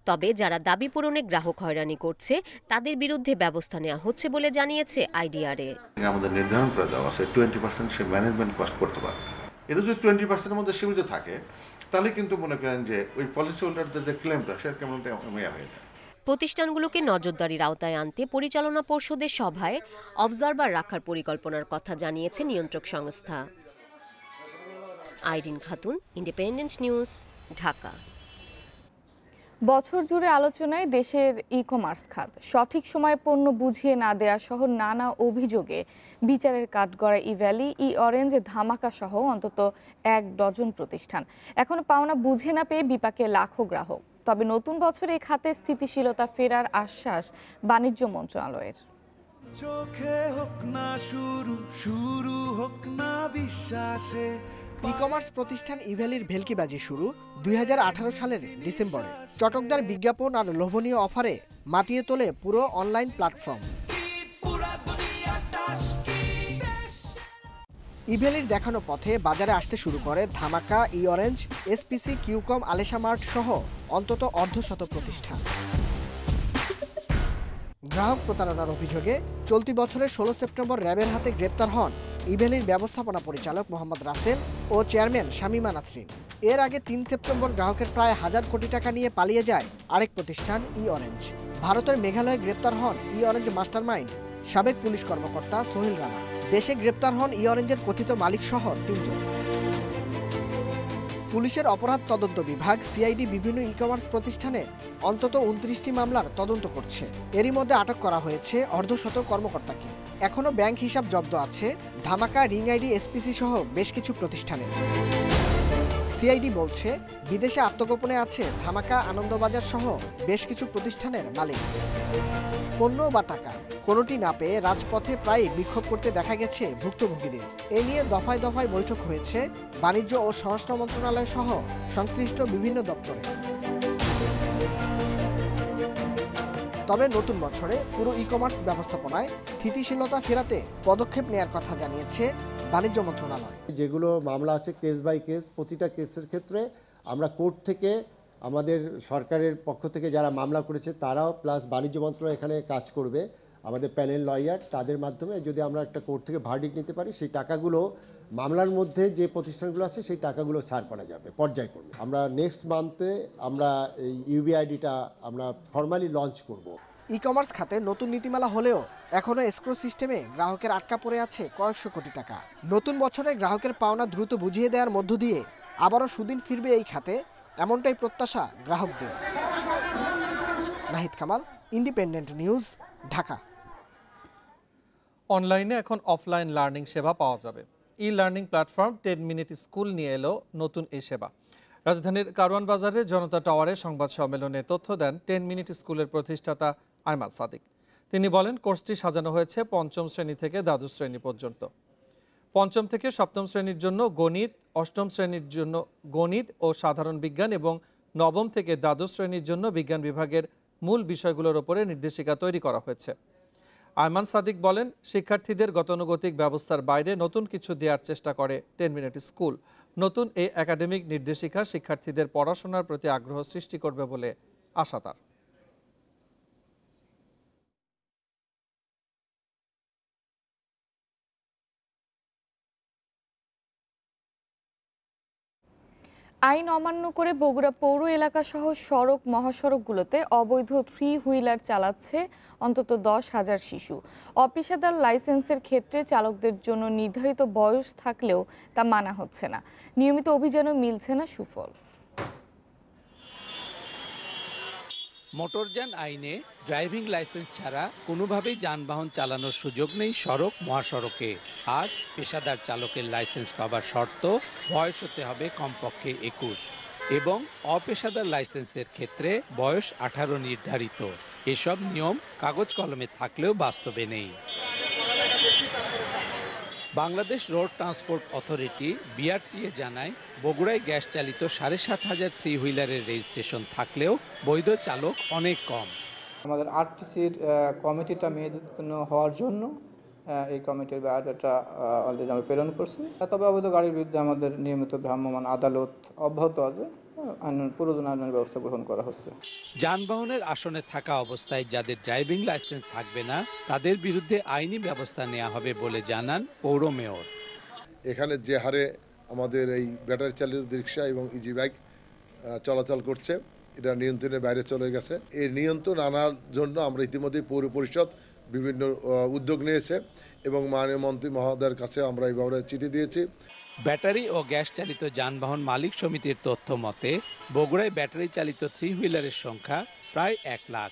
তবে যারা দাবি পূরণে গ্রাহক হয়রানি করছে তাদের বিরুদ্ধে ব্যবস্থা নেওয়া হচ্ছে বলে জানিয়েছে আইডিআরএ।
আমাদের নির্ধারণ করে দেওয়া আছে 20% সে ম্যানেজমেন্ট কস্ট করতে পারবে। এটা যদি 20%-এর মধ্যে সীমিত থাকে তাহলে কিন্তু মনে করেন যে ওই পলিসি হোল্ডারদের যে ক্লেমটা সেটা কেমন মেয়াদ হয়ে যায়।
প্রতিষ্ঠানগুলোকে নজরদারির আওতায় আনতে পরিচালনা পর্ষদের সভায় অবজারভার রাখার পরিকল্পনার কথা জানিয়েছে নিয়ন্ত্রক সংস্থা। Irin Khatun, independent news, Dhaka.
বছর জুড়ে আলোচনায় দেশের ই-কমার্স খাত। সঠিক সময়ে পণ্য বুঝিয়ে না দেয়া সহ নানা অভিযোগে বিচারের কাঠগড়ায় ই-ভ্যালি, ই-অরেঞ্জ, ধামাকা সহ অন্তত 1 ডজন প্রতিষ্ঠান। এখনো পাওনা বুঝে না পেয়ে বিপাকে লাখো গ্রাহক। তবে নতুন বছরে এই খাতে স্থিতিশীলতা ফেরার আশ্বাস বাণিজ্য মন্ত্রণালয়ের।
চোখে হোক না শুরু হোক না বিশ্বাসে।
ই-কমার্স প্রতিষ্ঠান ই-ভ্যালির ভেলকিবাজি শুরু 2018 সালের ডিসেম্বরে। চটকদার বিজ্ঞাপন আর লোভনীয় অফারে মাতিয়ে তোলে পুরো অনলাইন প্ল্যাটফর্ম। ই-ভ্যালির দেখানো পথে বাজারে আসতে শুরু করে ধামাকা, ই-অরেঞ্জ, এসপিসি, কিউকম, আলেশা মার্ট সহ অন্তত অর্ধশত প্রতিষ্ঠান। গ্রাহক প্রতারণার অভিযোগে চলতি বছরের 16 সেপ্টেম্বর র্যাবের হাতে গ্রেপ্তার হন ই-ভ্যালির ব্যবস্থাপনা পরিচালক মোহাম্মদ রাসেল ও চেয়ারম্যান শামিমা নাসরিন। এর আগে 3 সেপ্টেম্বর গ্রাহকের প্রায় 1000 কোটি টাকা নিয়ে পালিয়ে যায় আরেক প্রতিষ্ঠান ই-অরেঞ্জ। ভারতের মেঘালয়ে গ্রেপ্তার হন ই-অরেঞ্জ মাস্টারমাইন্ড সাবেক পুলিশ কর্মকর্তা সোহেল রানা। দেশে গ্রেপ্তার হন ই-অরেঞ্জের কথিত মালিক সহ 3 জন। পুলিশের অপরাধ তদন্ত বিভাগ সিআইডি বিভিন্ন ই-কমার্স প্রতিষ্ঠানে অন্তত 29টি মামলার তদন্ত করছে। এরই মধ্যে আটক করা হয়েছে অর্ধশত কর্মকর্তাকে। এখনো ব্যাংক হিসাব জব্দ আছে ধামাকা, রিং আইডি, এসপিসি সহ বেশ কিছু প্রতিষ্ঠানে। সিআইডি বলছে বিদেশে আত্মগোপনে আছে ধামাকা, আনন্দবাজার সহ বেশ কিছু প্রতিষ্ঠানের মালিক। পণ্য বা টাকা কোনোটি না পেয়ে রাজপথে প্রায় বিক্ষোভ করতে দেখা গেছে ভুক্তভোগীদের। এ নিয়ে দফায় দফায় বৈঠক হয়েছে বাণিজ্য ও স্বরাষ্ট্র মন্ত্রণালয় সহ সংশ্লিষ্ট বিভিন্ন দপ্তরে। তবে নতুন বছরে পুরো ই-কমার্স ব্যবস্থাপনায় স্থিতিশীলতা ফেরাতে পদক্ষেপ নেওয়ার কথা জানিয়েছে বাণিজ্য মন্ত্রণালয়।
যেগুলো মামলা আছে কেস বাই কেস, প্রতিটা কেসের ক্ষেত্রে আমরা কোর্ট থেকে, আমাদের সরকারের পক্ষ থেকে যারা মামলা করেছে তারাও, প্লাস বাণিজ্য মন্ত্রণালয় এখানে কাজ করবে, আমাদের প্যানেল লয়ার, তাদের মাধ্যমে যদি আমরা একটা কোর্ট থেকে ভার্ডিক্ট নিতে পারি সেই টাকাগুলো মামলার মধ্যে যে প্রতিষ্ঠানগুলো আছে সেই টাকাগুলো ছাড় করা যাবে পর্যায়ক্রমে। আমরা নেক্সট মান্থে আমরা এই ইউবিআইডিটা আমরা ফর্মালি লঞ্চ করব।
ই-কমার্স খাতে নতুন নীতিমালা হলেও এখনো এসক্রো সিস্টেমে গ্রাহকের আটকা পড়ে আছে কয়েকশো কোটি টাকা। নতুন বছরে গ্রাহকের পাওনা দ্রুত বুঝিয়ে দেওয়ার মধ্য দিয়ে আবারও সুদিন ফিরবে এই খাতে, এমনটাই প্রত্যাশা গ্রাহকদের। Nahid Kamal, independent news, Dhaka.
অনলাইনে এখন অফলাইন লার্নিং সেবা পাওয়া যাবে। E learning platform 10 minute school নিয়ে এলো নতুন এই সেবা। রাজধানীর কারওয়ান বাজারে জনতা টাওয়ারে সংবাদ সম্মেলনে তথ্য দেন 10 মিনিট স্কুলের প্রতিষ্ঠাতা আয়মান সাদিক। তিনি বলেন, কোর্সটি সাজানো হয়েছে পঞ্চম শ্রেণী থেকে দ্বাদশ শ্রেণী পর্যন্ত। পঞ্চম থেকে সপ্তম শ্রেণীর জন্য গণিত, অষ্টম শ্রেণীর জন্য গণিত ও সাধারণ বিজ্ঞান এবং নবম থেকে দ্বাদশ শ্রেণীর জন্য বিজ্ঞান বিভাগের মূল বিষয়গুলোর উপরে নির্দেশিকা তৈরি করা হয়েছে। আয়মান সাদিক বলেন, শিক্ষার্থীদের গতানুগতিক ব্যবস্থার বাইরে নতুন কিছু দেওয়ার চেষ্টা করে 10 মিনিট স্কুল। নতুন এই একাডেমিক নির্দেশিকা শিক্ষার্থীদের পড়াশোনার প্রতি আগ্রহ সৃষ্টি করবে বলে আশা তার।
আইন অমান্য করে বগুড়া পৌর এলাকা সহ সড়ক মহাসড়কগুলোতে অবৈধ 3 হুইলার চালাচ্ছে অন্তত 10,000 শিশু। অপেশাদার লাইসেন্সের ক্ষেত্রে চালকদের জন্য নির্ধারিত বয়স থাকলেও তা মানা হচ্ছে না। নিয়মিত অভিযানও মিলছে না সুফল।
মোটরযান আইনে ড্রাইভিং লাইসেন্স ছাড়া কোনোভাবেই যানবাহন চালানোর সুযোগ নেই সড়ক মহাসড়কে। আর পেশাদার চালকের লাইসেন্স পাবার শর্ত বয়স হতে হবে কমপক্ষে 21 এবং অপেশাদার লাইসেন্সের ক্ষেত্রে বয়স 18 নির্ধারিত। এসব নিয়ম কাগজ কলমে থাকলেও বাস্তবে নেই। Bangladesh road transport authority BRTA জানায়, বগুড়ায় গ্যাস চালিত 7,500 3 হুইলারের রেজিস্ট্রেশন থাকলেও বৈধ চালক অনেক কম।
আমাদের আরটিসির কমিটিটা মেয়াদোত্তীর্ণ হওয়ার জন্য এই কমিটির বায়োডাটা অলরেডি আমরা প্রেরণ করছি। তবে অবৈধ গাড়ির বিরুদ্ধে আমাদের নিয়মিত ভ্রাম্যমাণ আদালত অব্যাহত আছে, পুরোদন আইনের ব্যবস্থা গ্রহণ করা হচ্ছে।
যানবাহনের আসনে থাকা অবস্থায় যাদের ড্রাইভিং লাইসেন্স থাকবে না তাদের বিরুদ্ধে আইনি ব্যবস্থা নেওয়া হবে বলে জানান পৌর মেয়র।
এখানে যে হারে আমাদের এই ব্যাটারি চালিত রিক্সা এবং ইজি বাইক চলাচল করছে, এটা নিয়ন্ত্রণের বাইরে চলে গেছে। এই নিয়ন্ত্রণ আনার জন্য আমরা ইতিমধ্যে পৌর পরিষদ বিভিন্ন উদ্যোগ নিয়েছে এবং মাননীয় মন্ত্রী মহোদয়ের কাছে আমরা এই ব্যাপারে চিঠি দিয়েছি।
ব্যাটারি ও গ্যাস চালিত যানবাহন মালিক সমিতির তথ্য মতে বগুড়ায় ব্যাটারি চালিত 3 হুইলারের সংখ্যা প্রায় 1 লাখ।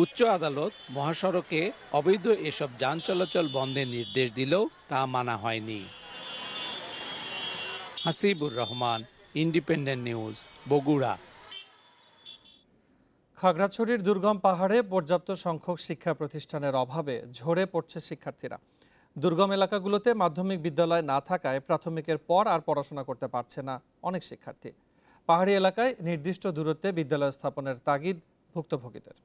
উচ্চ আদালত মহাসড়কে অবৈধ এসব যান চলাচল বন্ধের নির্দেশ দিলেও তা মানা হয়নি। Hasibur Rahman, independent news, Bogura.
খাগড়াছড়ির দুর্গম পাহাড়ে পর্যাপ্ত সংখ্যক শিক্ষা প্রতিষ্ঠানের অভাবে ঝরে পড়ছে শিক্ষার্থীরা। দুর্গম এলাকাগুলোতে মাধ্যমিক বিদ্যালয় না থাকায় প্রাথমিকের পর আর পড়াশোনা করতে পারছে না অনেক শিক্ষার্থী। পাহাড়ি এলাকায় নির্দিষ্ট দূরত্বে বিদ্যালয় স্থাপনের তাগিদ ভুক্তভোগীদের।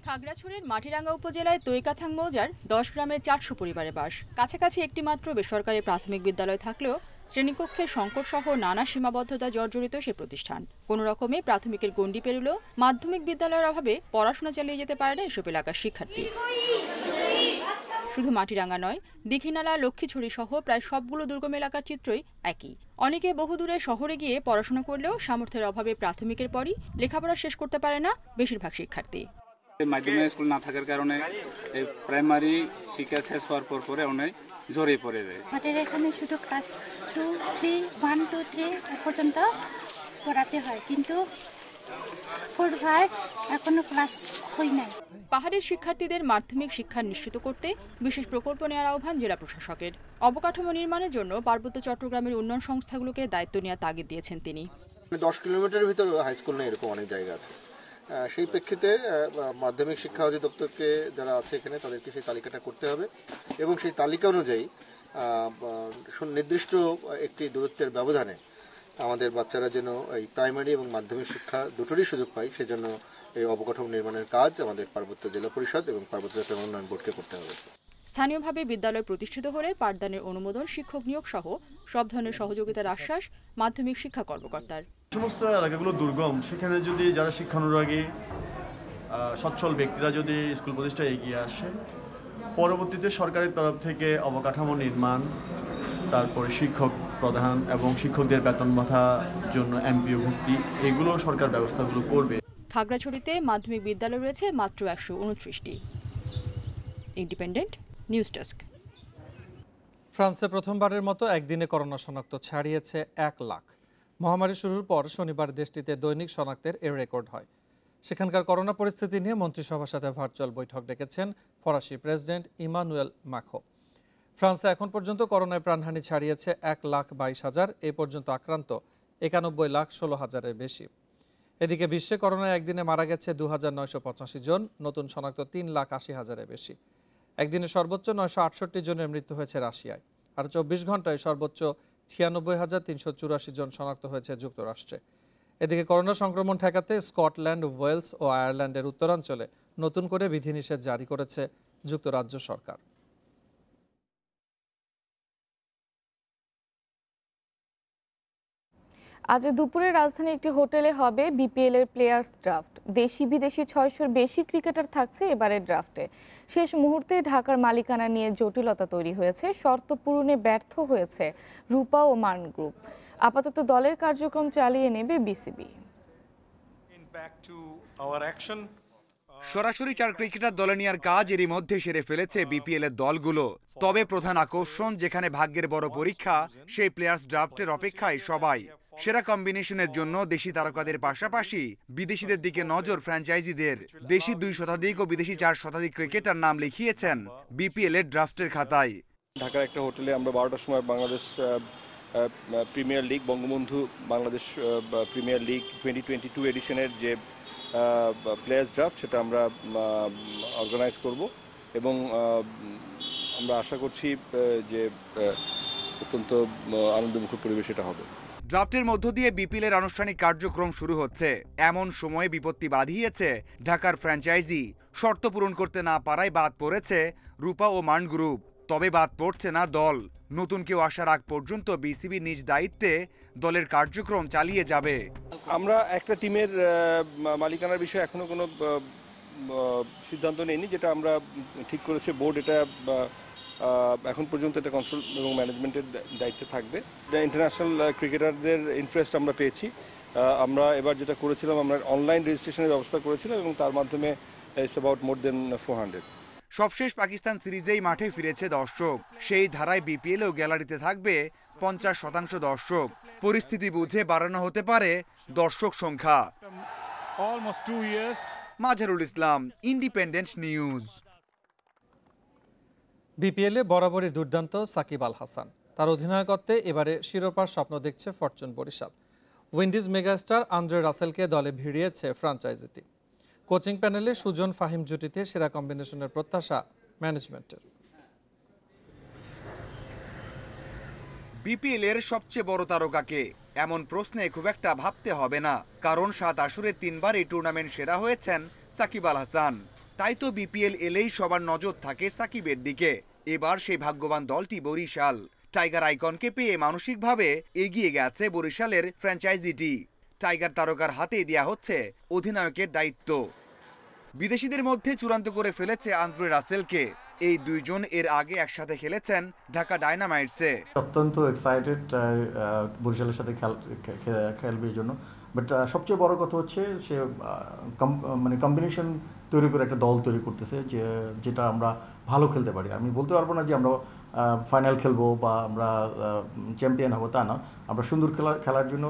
খাগড়াছড়ির মাটিরাঙ্গা উপজেলায় তৈকাথাং মৌজার 10 গ্রামের 400 পরিবারের বাস। কাছাকাছি একটি মাত্র বেসরকারি প্রাথমিক বিদ্যালয় থাকলেও শ্রেণীকক্ষের সংকট সহ নানা সীমাবদ্ধতা জর্জরিত সে প্রতিষ্ঠান। কোনো রকমে প্রাথমিকের গণ্ডি পেরুলেও মাধ্যমিক বিদ্যালয়ের অভাবে পড়াশোনা চালিয়ে যেতে পারে না এসব এলাকার শিক্ষার্থী। শুধু মাটিরাঙ্গা নয়, দীঘিনালা, লক্ষ্মীছড়ি সহ প্রায় সবগুলো দুর্গম এলাকার চিত্রই একই। অনেকে বহুদূরে শহরে গিয়ে পড়াশোনা করলেও সামর্থ্যের অভাবে প্রাথমিকের পরই লেখাপড়া শেষ করতে পারে না বেশিরভাগ শিক্ষার্থী।
মাধ্যমিক স্কুল না থাকার কারণে এই প্রাইমারি শিক্ষা শেষ হওয়ার পরে অনেক জড়িয়ে পড়ে যায়।
আমাদের এখানে শুধু ক্লাস 2, 3, 1, 2, 3 পর্যন্ত পড়াতে হয়, কিন্তু 4, 5 এখনো ক্লাস হয় নাই।
পাহাড়ের শিক্ষার্থীদের মাধ্যমিক শিক্ষা নিশ্চিত করতে বিশেষ প্রকল্প নেওয়ার আহ্বান জেলা প্রশাসকের। অবকাঠামো নির্মাণের জন্য পার্বত্য চট্টগ্রামের উন্নয়ন সংস্থাগুলোকে দায়িত্ব নেওয়ার তাগিদ দিয়েছেন তিনি।
10 কিলোমিটারের ভিতরে হাই স্কুল নেই, এরকম অনেক জায়গা আছে। সেই প্রেক্ষিতে মাধ্যমিক শিক্ষা অধিদপ্তরকে যারা আছে এখানে তাদেরকে সেই তালিকাটা করতে হবে এবং সেই তালিকা অনুযায়ী নির্দিষ্ট একটি দূরত্বের ব্যবধানে আমাদের বাচ্চারা যেন এই প্রাইমারি এবং মাধ্যমিক শিক্ষা দুটোরই সুযোগ পায়, সেজন্য এই অবকাঠামো নির্মাণের কাজ আমাদের পার্বত্য জেলা পরিষদ এবং পার্বত্য চট্টগ্রাম উন্নয়ন বোর্ডকে করতে হবে।
স্থানীয়ভাবে বিদ্যালয় প্রতিষ্ঠিত হলে পাঠদানের অনুমোদন, শিক্ষক নিয়োগ সহ সব ধরনের সহযোগিতার আশ্বাস মাধ্যমিক শিক্ষা কর্মকর্তার।
সমস্ত এলাকাগুলো দুর্গম, সেখানে যদি যারা শিক্ষানুরাগী সচ্ছল ব্যক্তিরা যদি স্কুল প্রতিষ্ঠায় এগিয়ে আসে, পরবর্তীতে সরকারের তরফ থেকে অবকাঠামো নির্মাণ, তারপরে শিক্ষক প্রদান এবং শিক্ষকদের বেতন ভাতার জন্য এমপিও ভুক্তি, এগুলো সরকার ব্যবস্থাগুলো করবে।
খাগড়াছড়িতে মাধ্যমিক বিদ্যালয় রয়েছে মাত্র 129টি। Independent news desk.
ফ্রান্সে প্রথমবারের মতো একদিনে করোনা শনাক্ত ছাড়িয়েছে 1 লাখ। মহামারী শুরুর পর শনিবার দেশটিতে দৈনিক শনাক্তের এ রেকর্ড হয়। সেখানকার করোনা পরিস্থিতি নিয়ে মন্ত্রিসভার সাথে ভার্চুয়াল বৈঠক ডেকেছেন ফরাসি প্রেসিডেন্ট ইমানুয়েল মাখো। ফ্রান্সে এখন পর্যন্ত করোনায় প্রাণহানি ছাড়িয়েছে 1,22,000, এ পর্যন্ত আক্রান্ত 91,16,000-এর বেশি। এদিকে বিশ্বে করোনায় একদিনে মারা গেছে 2,985 জন, নতুন শনাক্ত 3,80,000-এর বেশি। একদিনে সর্বোচ্চ 968 জনের মৃত্যু হয়েছে রাশিয়ায়, আর 24 ঘন্টায় সর্বোচ্চ 96,384 জন শনাক্ত হয়েছে যুক্তরাষ্ট্রে। এদিকে করোনা সংক্রমণ ঠেকাতে স্কটল্যান্ড, ওয়েলস ও আয়ারল্যান্ডের উত্তরাঞ্চলে নতুন করে বিধিনিষেধ জারি করেছে যুক্তরাজ্য সরকার।
আজ দুপুরে রাজধানীর একটি হোটেলে হবে বিপিএল এর প্লেয়ার্স ড্রাফট। দেশি বিদেশি 600-র বেশি ক্রিকেটার থাকছে এবারের ড্রাফটে। শেষ মুহূর্তে ঢাকার মালিকানা নিয়ে জটিলতা তৈরি হয়েছে, শর্ত পূরণে ব্যর্থ হয়েছে রূপা ও মান গ্রুপ। আপাতত দলের কার্যক্রম চালিয়ে নেবে বিসিবি।
সরাসরি 4 ক্রিকেটার দলে নেওয়ার কাজ এরই মধ্যে সেরে ফেলেছে বিপিএল এর দলগুলো। তবে প্রধান আকর্ষণ, যেখানে ভাগ্যের বড় পরীক্ষা, সেই প্লেয়ার্স ড্রাফটের অপেক্ষায় সবাই। সেরা কম্বিনেশনের জন্য দেশি তারকাদের পাশাপাশি বিদেশিদের দিকে নজর ফ্র্যাঞ্চাইজিদের। দেশি 2 শতাধিক ও বিদেশি 4 শতাধিক ক্রিকেটার নাম লিখিয়েছেন বিপিএল এর ড্রাফটের খাতায়।
ঢাকার একটা হোটেলে আমরা 12টার সময় Bangladesh premier league, Bangabandhu Bangladesh premier league 2022 এডিশনের যে প্লেয়ার্স ড্রাফট, সেটা আমরা অর্গানাইজ করব এবং আমরা আশা করছি যে অত্যন্ত আনন্দমুখর পরিবেশ এটা হবে।
ড্রাফটের মধ্য দিয়ে বিপিএল এর আনুষ্ঠানিক কার্যক্রম শুরু হচ্ছে। এমন সময়ে বিপত্তি বাধিয়েছে ঢাকার ফ্র্যাঞ্চাইজি। শর্ত পূরণ করতে না পারায় বাদ পড়েছে রূপা ও মান গ্রুপ। তবে বাদ পড়ছে না দল। নতুন কেউ আসার আগ পর্যন্ত বিসিবি নিজ দায়িত্বে দলের কার্যক্রম চালিয়ে যাবে।
আমরা একটা টিমের মালিকানার বিষয়ে এখনো কোনো সিদ্ধান্ত নেইনি, যেটা আমরা ঠিক করেছে বোর্ড। এটা এখন পর্যন্ত এটা কন্ট্রোল এবং ম্যানেজমেন্টের দায়িত্বে থাকবে। ইন্টারন্যাশনাল ক্রিকেটারদের ইন্টারেস্ট আমরা পেয়েছি। আমরা এবার যেটা করেছিলাম, আমরা অনলাইন রেজিস্ট্রেশনের ব্যবস্থা করেছিলাম এবং তার মাধ্যমে ইটস অ্যাবাউট মোর দেন 400।
সবশেষ পাকিস্তান সিরিজেই মাঠে ফিরেছে দর্শক। সেই ধারায় বিপিএলেও গ্যালারিতে থাকবে 50% দর্শক। পরিস্থিতি বুঝে বাড়ানো হতে পারে দর্শক সংখ্যা। মাঝারুল ইসলাম, ইন্ডিপেন্ডেন্ট নিউজ।
বিপিএলে বরাবরই দুর্দান্ত সাকিব আল হাসান। তার অধিনায়কত্বে এবারে শিরোপার স্বপ্ন দেখছে fortune Barishal. Windies megastar Andre রাসেলকে দলে ভিড়িয়েছে ফ্র্যাঞ্চাইজিটি। কোচিং প্যানেলে সুজন ফাহিম জুটিতে সেরা কম্বিনেশনের প্রত্যাশা ম্যানেজমেন্টের।
বিপিএল এর সবচেয়ে বড় তারকাকে, এমন প্রশ্নে খুব একটা ভাবতে হবে না, কারণ 7 আসরে 3বার এই টুর্নামেন্ট সেরা হয়েছেন সাকিব আল হাসান। তাই তো বিপিএল এলেই সবার নজর থাকে সাকিবের দিকে। এবার সেই ভাগ্যবান দলটি বরিশাল। টাইগার আইকনকে পেয়ে মানসিকভাবে এগিয়ে গেছে বরিশালের ফ্র্যাঞ্চাইজিটি। টাইগার তারকার হাতে দেয়া হচ্ছে অধিনায়কের দায়িত্ব। বিদেশিদের মধ্যে চূড়ান্ত করে ফেলেছে আন্দ্রে রাসেলকে। এই দুইজন এর আগে একসাথে খেলেছেন ঢাকা ডায়নামাইটসে।
অত্যন্ত এক্সাইটেড বরিশালের সাথে খেলবে এই জন্য। বাট সবচেয়ে বড় কথা হচ্ছে সে মানে কম্বিনেশন তৈরি করে একটা দল তৈরি করতেছে, যেটা আমরা ভালো খেলতে পারি। আমি বলতে পারবো না যে আমরা ফাইনাল খেলবো বা আমরা চ্যাম্পিয়ন হবো, তা না। আমরা সুন্দর খেলার জন্য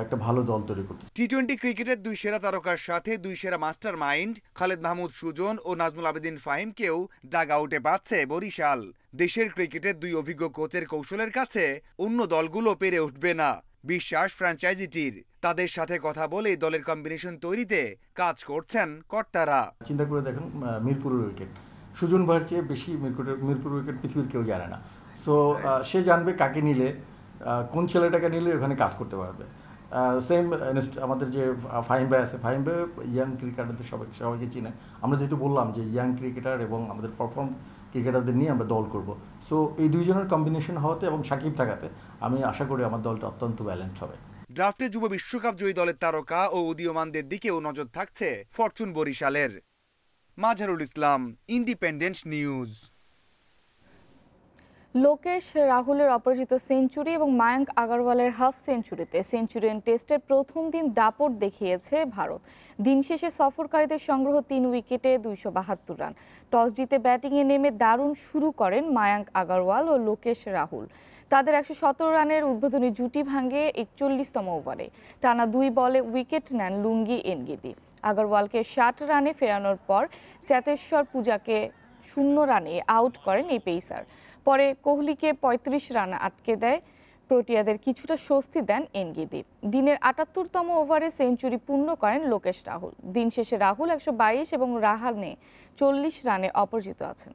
একটা ভালো দল তৈরি করতেছে।
টি-20 ক্রিকেটের 2 সেরা তারকার সাথে 2 সেরা মাস্টার মাইন্ড খালেদ মাহমুদ সুজন ও নাজমুল আবেদিন ফাহিমকেও ডাগ আউটে পাচ্ছে বরিশাল। দেশের ক্রিকেটের 2 অভিজ্ঞ কোচের কৌশলের কাছে অন্য দলগুলো পেরে উঠবে না, বিশ্বাস ফ্র্যাঞ্চাইজিটির। তাদের সাথে কথা বলে দলের কম্বিনেশন তৈরিতে কাজ করছেন কর্তারা।
চিন্তা করে দেখেন, মিরপুরের উইকেট, সুজন ভাইয়ের চেয়ে বেশি মিরপুর উইকেট পৃথিবীর কেউ জানে না। সো সে জানবে কাকে নিলে, কোন ছেলেটাকে নিলে ওখানে কাজ করতে পারবে। সেম আমাদের যে ফাহিম ভাই আছে, ফাহিম ভাই ইয়াং ক্রিকেটারদের সবাইকে চিনে। আমরা যেহেতু বললাম যে ইয়াং ক্রিকেটার এবং আমাদের পারফর্ম ক্রিকেটারদের নিয়ে আমরা দল করব। সো এই দুইজনের কম্বিনেশন হওয়াতে এবং সাকিব থাকাতে আমি আশা করি আমার দলটা অত্যন্ত ব্যালেন্সড হবে।
ড্রাফটে যুব বিশ্বকাপ জয়ী দলের তারকা ও উদীয়মানদের দিকেও নজর থাকছে ফরচুন বরিশালের। মাঝারুল ইসলাম, ইন্ডিপেন্ডেন্ট নিউজ।
লোকেশ রাহুলের অপরাজিত সেঞ্চুরি এবং মায়াঙ্ক আগারওয়ালের হাফ সেঞ্চুরিতে সেঞ্চুরিয়ান টেস্টের প্রথম দিন দাপট দেখিয়েছে ভারত। দিন শেষে সফরকারীদের সংগ্রহ 3 উইকেটে 272 রান। টস জিতে ব্যাটিংয়ে নেমে দারুণ শুরু করেন মায়াঙ্ক আগারওয়াল ও লোকেশ রাহুল। তাদের 117 রানের উদ্বোধনী জুটি ভাঙে 41তম ওভারে। টানা 2 বলে উইকেট নেন লুঙ্গি এনগিদি। আগারওয়ালকে 60 রানে ফেরানোর পর চেতেশ্বর পূজাকে 0 রানে আউট করেন এই পেসার। পরে কোহলিকে ৩৫ রানে আটকে দেয়। প্রোটিয়াদের কিছুটা স্বস্তি দেন এনগিদি। দিনের ৭৮তম ওভারে সেঞ্চুরি পূর্ণ করেন লোকেশ রাহুল। দিন শেষে রাহুল ১২২ এবং রাহানে ৪০ রানে অপরাজিত আছেন।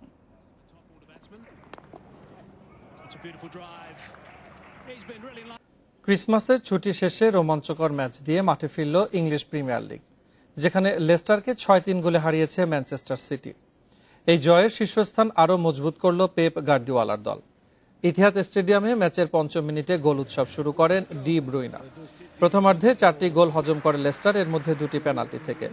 ক্রিসমাসের ছুটি শেষে রোমাঞ্চকর ম্যাচ দিয়ে মাঠে ফিরল ইংলিশ প্রিমিয়ার লিগ, যেখানে লেস্টারকে ৬-৩ গোলে হারিয়েছে ম্যানচেস্টার সিটি। এই জয়ের শীর্ষস্থান আরও মজবুত করল পেপ গার্দিওয়ালার দল। ইতিহাদ স্টেডিয়ামে ম্যাচের ৫ম মিনিটে গোল উৎসব শুরু করেন ডি ব্রুইনা। প্রথমার্ধে ৪টি গোল হজম করে লেস্টার, এর মধ্যে ২টি পেনাল্টি থেকে।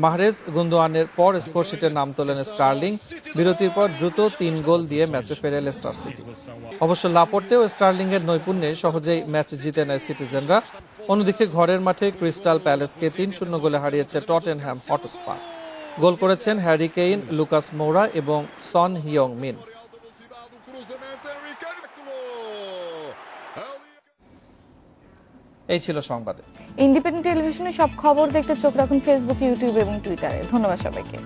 মাহরেজ গুন্দোয়ানের পর স্কোরশিটে নাম তোলেন স্টার্লিং। বিরতির পর দ্রুত ৩ গোল দিয়ে ম্যাচে ফেরে লেস্টার সিটি। অবশ্য লাপোর্তে ও স্টার্লিং এর নৈপুণ্যে সহজেই ম্যাচ জিতে নেয় সিটিজেনরা। অন্যদিকে ঘরের মাঠে ক্রিস্টাল প্যালেসকে ৩-০ গোলে হারিয়েছে টটেনহ্যাম হটস্পার। গোল করেছেন হ্যারি কেইন, লুকাস মৌরা এবং সন হিয়ং মিন। এই ছিল সংবাদে।
ইন্ডিপেন্ডেন্ট টেলিভিশনে সব খবর দেখতে চোখ রাখুন ফেসবুক, ইউটিউব এবং টুইটারে। ধন্যবাদ সবাইকে।